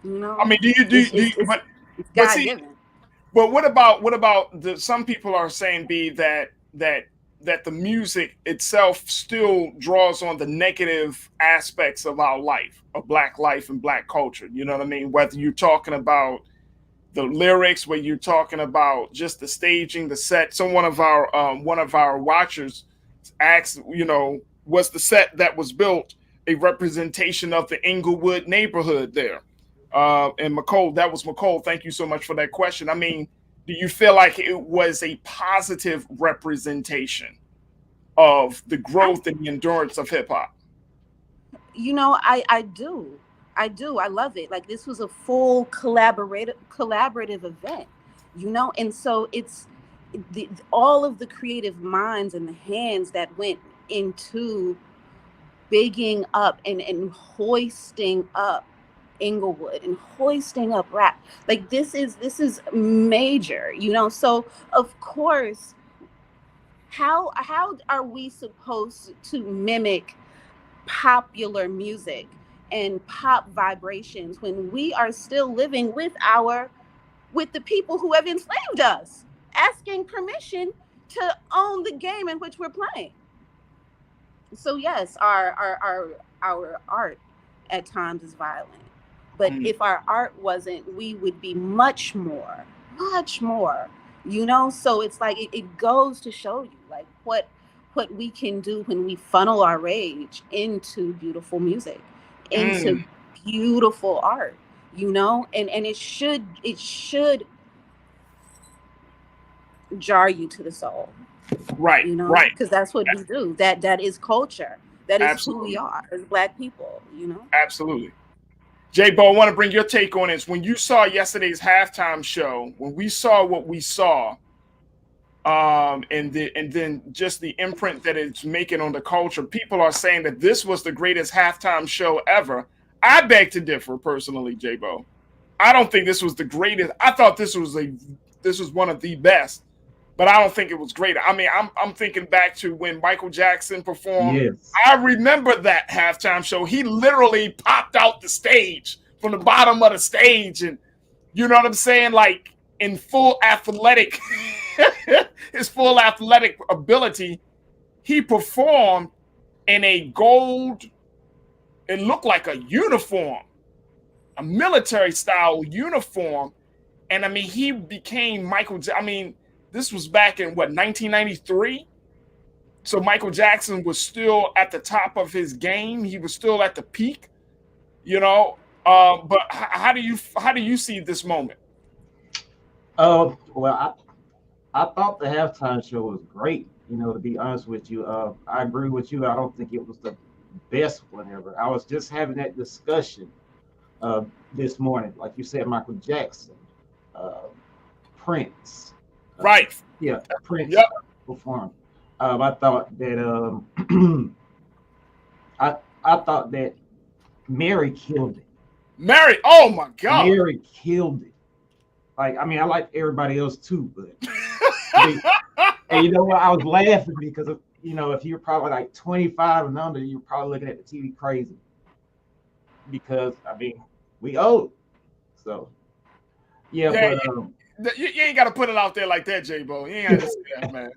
You know, I mean, do you it's but God see, given. but what about some people are saying, B, that the music itself still draws on the negative aspects of our life, of Black life and Black culture. You know what I mean? Whether you're talking about the lyrics, where you're talking about just the staging, the set. So one of our watchers asked, was the set that was built a representation of the Inglewood neighborhood there? And McCole, that was McCole. Thank you so much for that question. I mean, do you feel like it was a positive representation of the growth and the endurance of hip hop? I do. I do. I love it. Like, this was a full collaborative event, and so it's all of the creative minds and the hands that went into bigging up and hoisting up Inglewood and hoisting up rap. Like, this is major, so of course, how are we supposed to mimic popular music and pop vibrations when we are still living with the people who have enslaved us, asking permission to own the game in which we're playing? So yes, our art at times is violent, but if our art wasn't, we would be much more, so it's like it goes to show you, like, what we can do when we funnel our rage into beautiful music, into beautiful art, and it should jar you to the soul. Right, right. Because that's what we do. That is culture. That is Absolutely. who we are as Black people, Absolutely. J-Bo, I want to bring your take on this. When you saw yesterday's halftime show, when we saw what we saw, and then just the imprint that it's making on the culture, people are saying that this was the greatest halftime show ever. I beg to differ personally, J-Bo. I don't think this was the greatest. I thought this was one of the best, but I don't think it was great. I mean, I'm thinking back to when Michael Jackson performed. Yes. I remember that halftime show. He literally popped out the stage from the bottom of the stage, and you know what I'm saying? Like, in full athletic, his full athletic ability, he performed in a gold, it looked like a uniform, a military style uniform. And I mean, he became this was back in 1993. So Michael Jackson was still at the top of his game. He was still at the peak, but how do you see this moment? Well, I thought the halftime show was great. To be honest with you, I agree with you. I don't think it was the best one ever. I was just having that discussion this morning. Like you said, Michael Jackson, Prince. Right. Yeah, Prince performed. I thought that I thought that Mary killed it. Mary, oh my God. Mary killed it. Like, I mean, I like everybody else too, but and you know what? I was laughing because of, if you're probably like 25 and under, you're probably looking at the TV crazy. Because I mean, we old. So but you ain't gotta put it out there like that, J-Bo. You ain't gotta say that, man.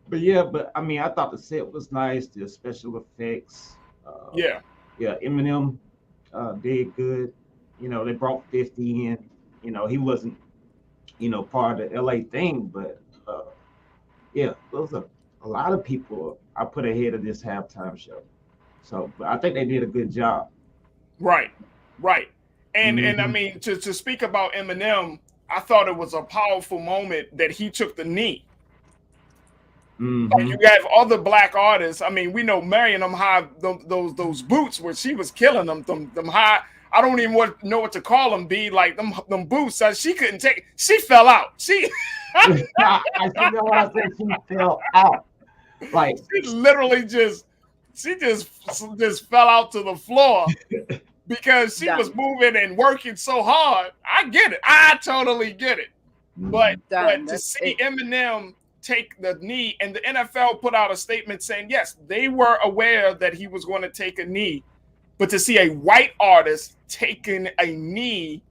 But I mean, I thought the set was nice, the special effects. Eminem did good. They brought 50 in. He wasn't, part of the LA thing, but those are a lot of people I put ahead of this halftime show. So, but I think they did a good job. Right. And I mean, to speak about Eminem, I thought it was a powerful moment that he took the knee. Like, you have other Black artists. I mean, we know Marion, them high, those boots where she was killing them high. I don't even know what to call them. Be like them boots. She couldn't take. She fell out. She I know what I said. She fell out. Like, she literally just fell out to the floor because she was moving and working so hard. I get it. I totally get it. But to see Eminem take the knee, and the NFL put out a statement saying, yes, they were aware that he was going to take a knee, but to see a white artist taking a knee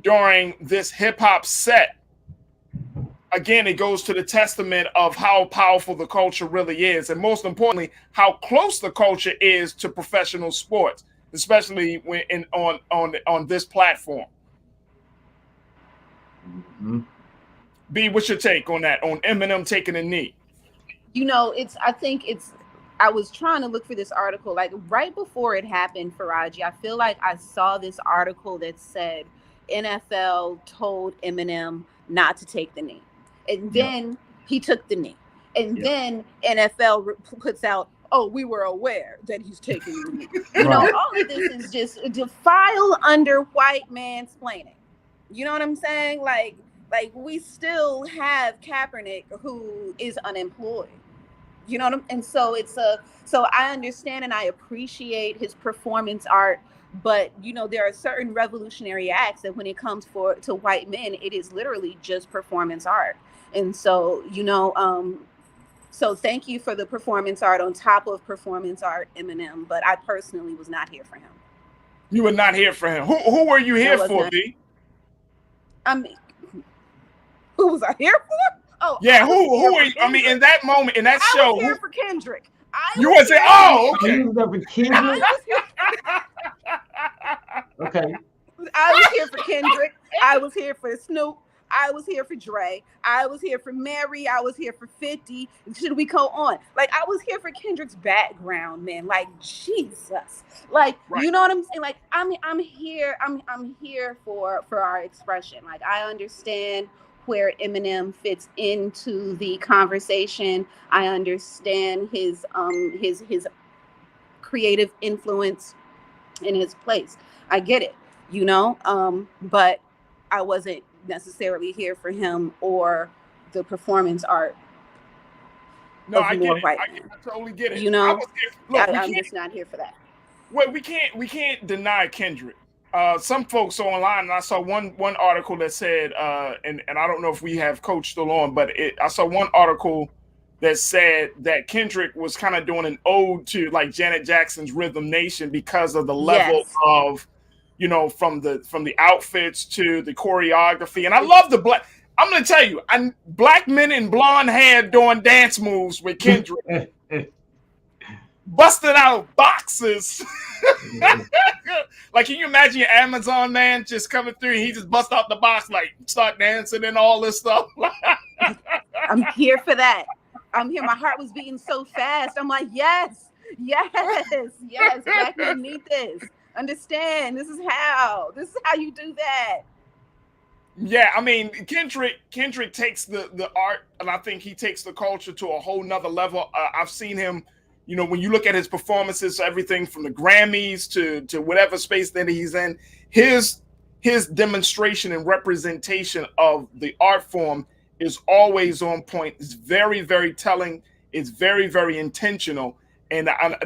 during this hip hop set, again, it goes to the testament of how powerful the culture really is, and most importantly, how close the culture is to professional sports, especially when on this platform. Mm-hmm. B, what's your take on that? On Eminem taking a knee? You know, I was trying to look for this article, like right before it happened, Farajii. I feel like I saw this article that said NFL told Eminem not to take the knee. And then he took the knee. And then NFL puts out, oh, we were aware that he's taking the knee. You know, all of this is just defile under white mansplaining. You know what I'm saying? Like we still have Kaepernick who is unemployed. You know what I'm, and so so I understand and I appreciate his performance art, but you know, there are certain revolutionary acts that when it comes to white men, it is literally just performance art. And so, you know, so thank you for the performance art on top of performance art, Eminem, but I personally was not here for him. You were not here for him. Who were you here for, B? Who was I here for? Oh, yeah, who are you? I mean, in that moment, in that show, I was here for Kendrick. You would say, "Oh, okay." You was there for Kendrick. Okay. I was here for Kendrick. I was here for Snoop. I was here for Dre. I was here for Mary. I was here for 50. Should we go on? Like, I was here for Kendrick's background, man. Like, Jesus. Like, you know what I'm saying? Like, I'm here for our expression. Like, I understand where Eminem fits into the conversation. I understand his creative influence in his place. I get it, you know, but I wasn't necessarily here for him or the performance art. No, I get it. I totally get it. You know, I'm just not here for that. Well, we can't deny Kendrick. Some folks online, and I saw one article that said, and I don't know if we have Coach still on, but I saw one article that said that Kendrick was kind of doing an ode to like Janet Jackson's Rhythm Nation because of the level of, you know, from the outfits to the choreography. And I love the black. I'm gonna tell you, black men in blonde hair doing dance moves with Kendrick. Busting out boxes. Like, can you imagine your Amazon man just coming through and he just bust out the box, like start dancing and all this stuff? I'm here for that. I'm here. My heart was beating so fast. I'm like, yes. Black men need this. Understand. This is how you do that. Yeah, I mean, Kendrick takes the art, and I think he takes the culture to a whole nother level. I've seen him. You know, when you look at his performances, everything from the Grammys to whatever space that he's in, his demonstration and representation of the art form is always on point. It's very, very telling. It's very, very intentional, and I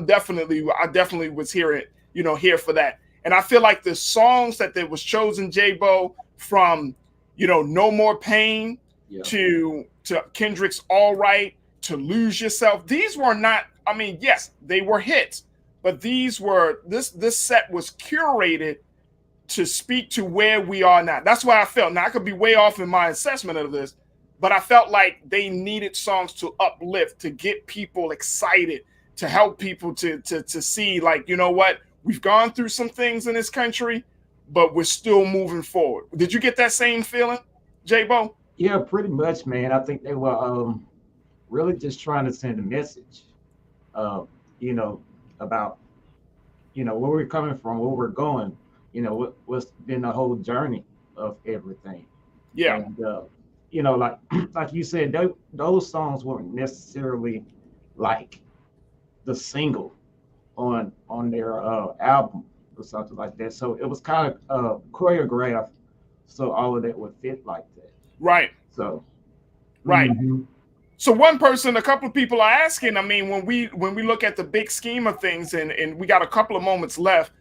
definitely was here for that. And I feel like the songs that was chosen, J-Bo, from No More Pain to Kendrick's All Right, to Lose Yourself. These were not, I mean, yes, they were hits, but this set was curated to speak to where we are now. That's why I felt, now I could be way off in my assessment of this, but I felt like they needed songs to uplift, to get people excited, to help people to see, like, you know what, we've gone through some things in this country, but we're still moving forward. Did you get that same feeling, J-Bo? Yeah, pretty much, man. I think they were really just trying to send a message, about, where we're coming from, where we're going, what's been the whole journey of everything. Yeah. And, like you said, those songs weren't necessarily like the single on their album or something like that. So it was kind of choreographed, so all of that would fit like that. Right. So. Right. Mm-hmm. So a couple of people are asking, I mean, when we look at the big scheme of things, and we got a couple of moments left,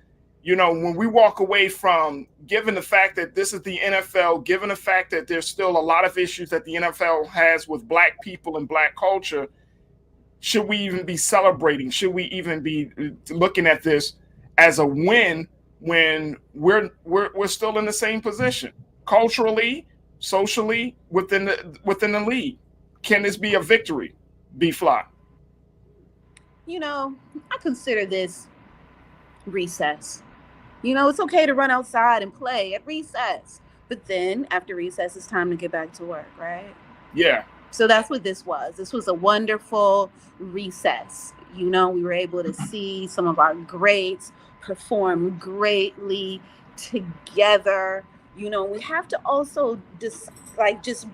when we walk away from, given the fact that this is the NFL, given the fact that there's still a lot of issues that the NFL has with Black people and Black culture, should we even be celebrating? Should we even be looking at this as a win when we're still in the same position culturally, socially within the league? Can this be a victory? B-Fly. I consider this recess. It's okay to run outside and play at recess, but then after recess, it's time to get back to work, right? Yeah. So that's what this was. This was a wonderful recess. We were able to see some of our greats perform greatly together. We have to also just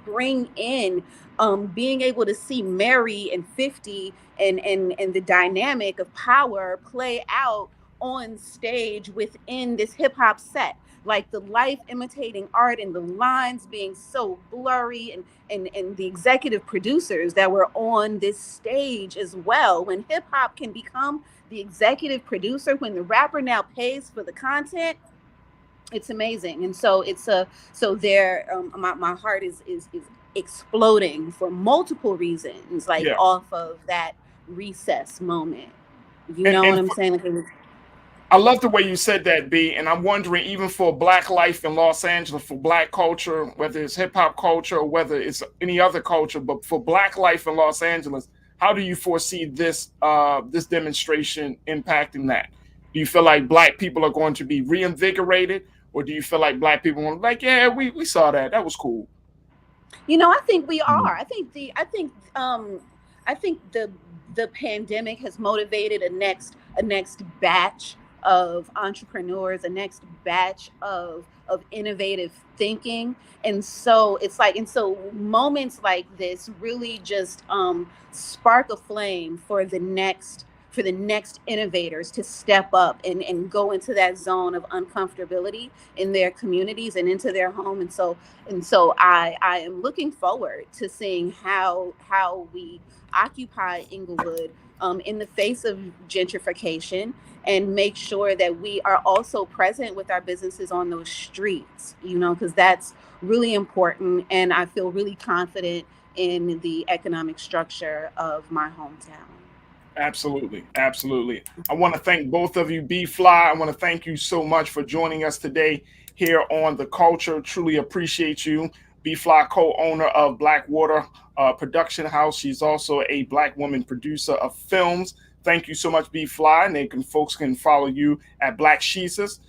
bring in being able to see Mary and 50 and the dynamic of power play out on stage within this hip hop set. Like the life imitating art and the lines being so blurry and the executive producers that were on this stage as well. When hip hop can become the executive producer, when the rapper now pays for the content, it's amazing. And so my heart is exploding for multiple reasons, off of that recess moment. You know what I'm saying? I love the way you said that, B. And I'm wondering, even for Black life in Los Angeles, for Black culture, whether it's hip hop culture or whether it's any other culture, but for Black life in Los Angeles, how do you foresee this this demonstration impacting that? Do you feel like Black people are going to be reinvigorated, or do you feel like Black people are like, yeah, we saw that, that was cool? I think we are. I think the pandemic has motivated a next batch of entrepreneurs, a next batch of innovative thinking. And so moments like this really just spark a flame for the next innovators to step up and go into that zone of uncomfortability in their communities and into their home. And so I am looking forward to seeing how we occupy Inglewood in the face of gentrification, and make sure that we are also present with our businesses on those streets, because that's really important. And I feel really confident in the economic structure of my hometown. Absolutely. Absolutely. I want to thank both of you, B-Fly. I want to thank you so much for joining us today here on The Culture. Truly appreciate you. B-Fly, co-owner of Blackwater Production House. She's also a Black woman producer of films. Thank you so much, B-Fly. And folks can follow you at Black Jesus.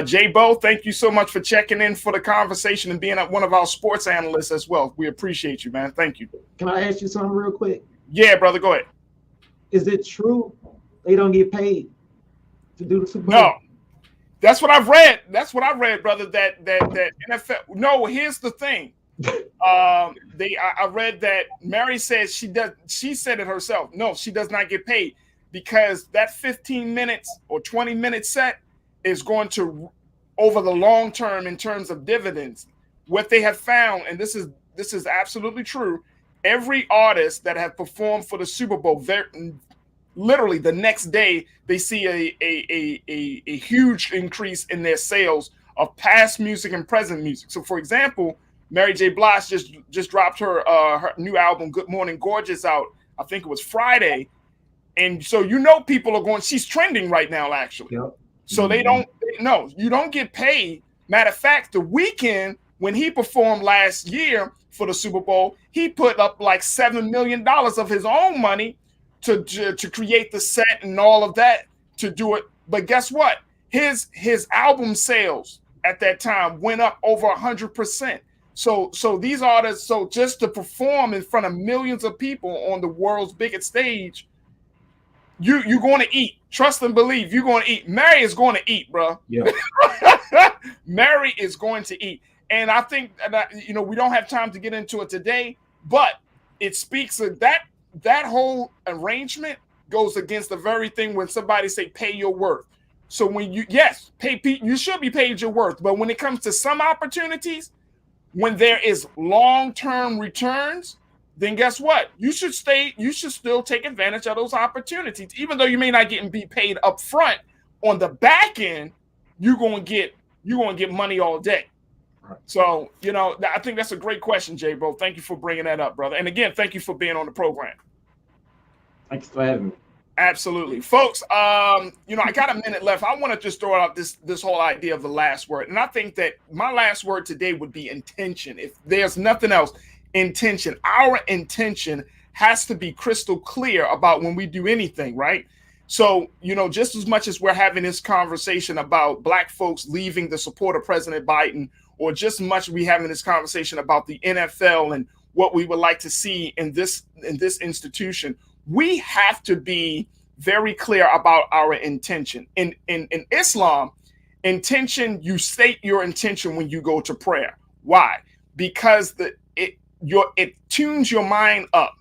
J-Bo, thank you so much for checking in for the conversation and being one of our sports analysts as well. We appreciate you, man. Thank you. Can I ask you something real quick? Yeah, brother, go ahead. Is it true they don't get paid to do the Super Bowl? No. That's what I've read. That's what I read, brother. That NFL. No, here's the thing. I read that Mary says she does. She said it herself. No, she does not get paid because that 15 minutes or 20-minute set is going to, over the long term, in terms of dividends. What they have found, and this is absolutely true. Every artist that have performed for the Super Bowl, literally the next day, they see a huge increase in their sales of past music and present music. So, for example, Mary J. Blige just dropped her new album, Good Morning Gorgeous, out. I think it was Friday, and so people are going. She's trending right now, actually. Yep. So you don't get paid. Matter of fact, The Weeknd, when he performed last year for the Super Bowl, he put up like $7 million of his own money to create the set and all of that to do it. But guess what? His album sales at that time went up over 100%. So these artists, just to perform in front of millions of people on the world's biggest stage, you're going to eat. Trust and believe, you're going to eat. Mary is going to eat, bro. Yeah. Mary is going to eat. And I think that, we don't have time to get into it today, but it speaks of that whole arrangement goes against the very thing when somebody say pay your worth. So when you should be paid your worth, but when it comes to some opportunities, when there is long-term returns, then guess what? You should still take advantage of those opportunities, even though you may not be paid up front. On the back end, you're going to get money all day. So, I think that's a great question, J-Bo. Thank you for bringing that up, brother. And again, thank you for being on the program. Thanks for having me. Absolutely. Folks, you know, I got a minute left. I want to just throw out this whole idea of the last word. And I think that my last word today would be intention. If there's nothing else, intention. Our intention has to be crystal clear about when we do anything, right? So, you know, just as much as we're having this conversation about Black folks leaving the support of President Biden, or just as much as we having this conversation about the NFL and what we would like to see in this institution, we have to be very clear about our intention. In Islam, intention, you state your intention when you go to prayer. Why? Because it tunes your mind up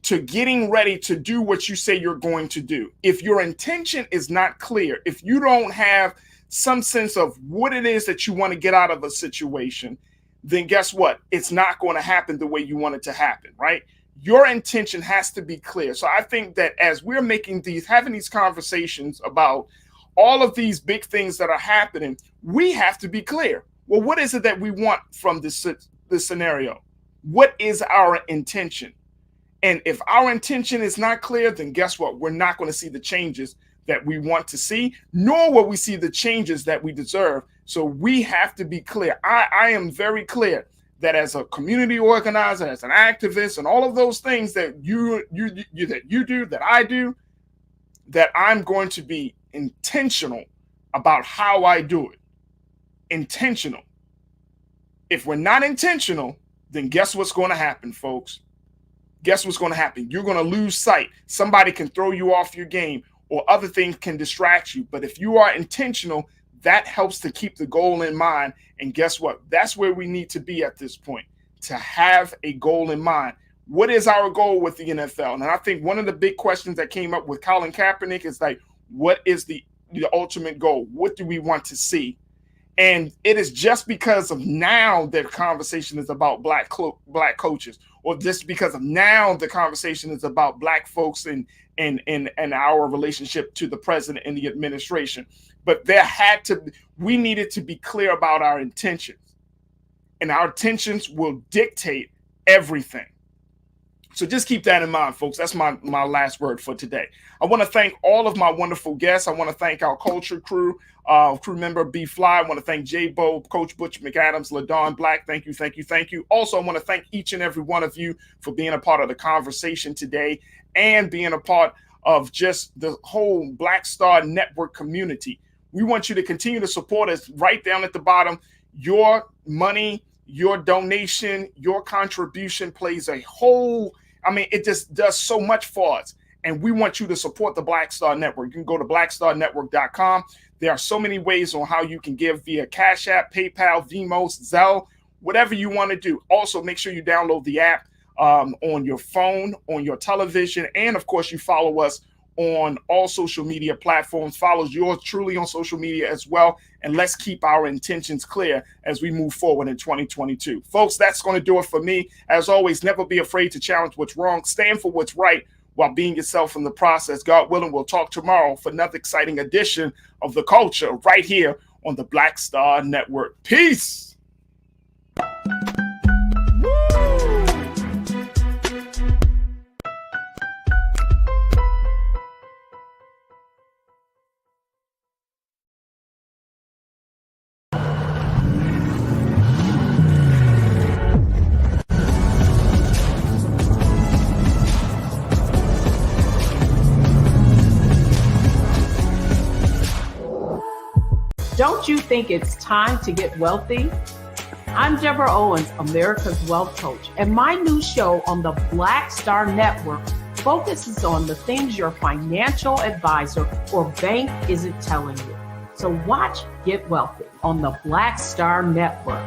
to getting ready to do what you say you're going to do. If your intention is not clear, if you don't have some sense of what it is that you want to get out of a situation, then guess what? It's not going to happen the way you want it to happen, right? Your intention has to be clear. So I think that as we're having these conversations about all of these big things that are happening, we have to be clear. Well, what is it that we want from this scenario? What is our intention? And if our intention is not clear, then guess what? We're not going to see the changes that we want to see, nor will we see the changes that we deserve. So we have to be clear. I am very clear that as a community organizer, as an activist, and all of those things that you do, that I do, that I'm going to be intentional about how I do it. Intentional. If we're not intentional, then guess what's going to happen, folks? Guess what's going to happen? You're going to lose sight. Somebody can throw you off your game, or other things can distract you. But if you are intentional, that helps to keep the goal in mind. And guess what? That's where we need to be at this point, to have a goal in mind. What is our goal with the NFL? And I think one of the big questions that came up with Colin Kaepernick is like, what is the ultimate goal? What do we want to see? And it is just because of now that conversation is about black coaches, or just because of now the conversation is about Black folks and our relationship to the president and the administration. But we needed to be clear about our intentions, and our intentions will dictate everything. So just keep that in mind, folks. That's my last word for today. I want to thank all of my wonderful guests. I want to thank our culture crew member B Fly. I want to thank J Bo, Coach Butch McAdams, LaDon Black. Thank you, thank you, thank you. Also, I want to thank each and every one of you for being a part of the conversation today and being a part of just the whole Black Star Network community. We want you to continue to support us right down at the bottom. Your money, your donation, your contribution plays a whole, it just does so much for us. And we want you to support the Black Star Network. You can go to blackstarnetwork.com. There are so many ways on how you can give via Cash App, PayPal, Venmo, Zelle, whatever you want to do. Also, make sure you download the app on your phone, on your television, and of course, you follow us on all social media platforms. Follow yours truly on social media as well. And let's keep our intentions clear as we move forward in 2022. Folks, that's going to do it for me. As always, never be afraid to challenge what's wrong. Stand for what's right while being yourself in the process. God willing, we'll talk tomorrow for another exciting edition of The Culture right here on the Black Star Network. Peace. Don't you think it's time to get wealthy? I'm Deborah Owens, America's Wealth Coach, and my new show on the Black Star Network focuses on the things your financial advisor or bank isn't telling you. So watch Get Wealthy on the Black Star Network.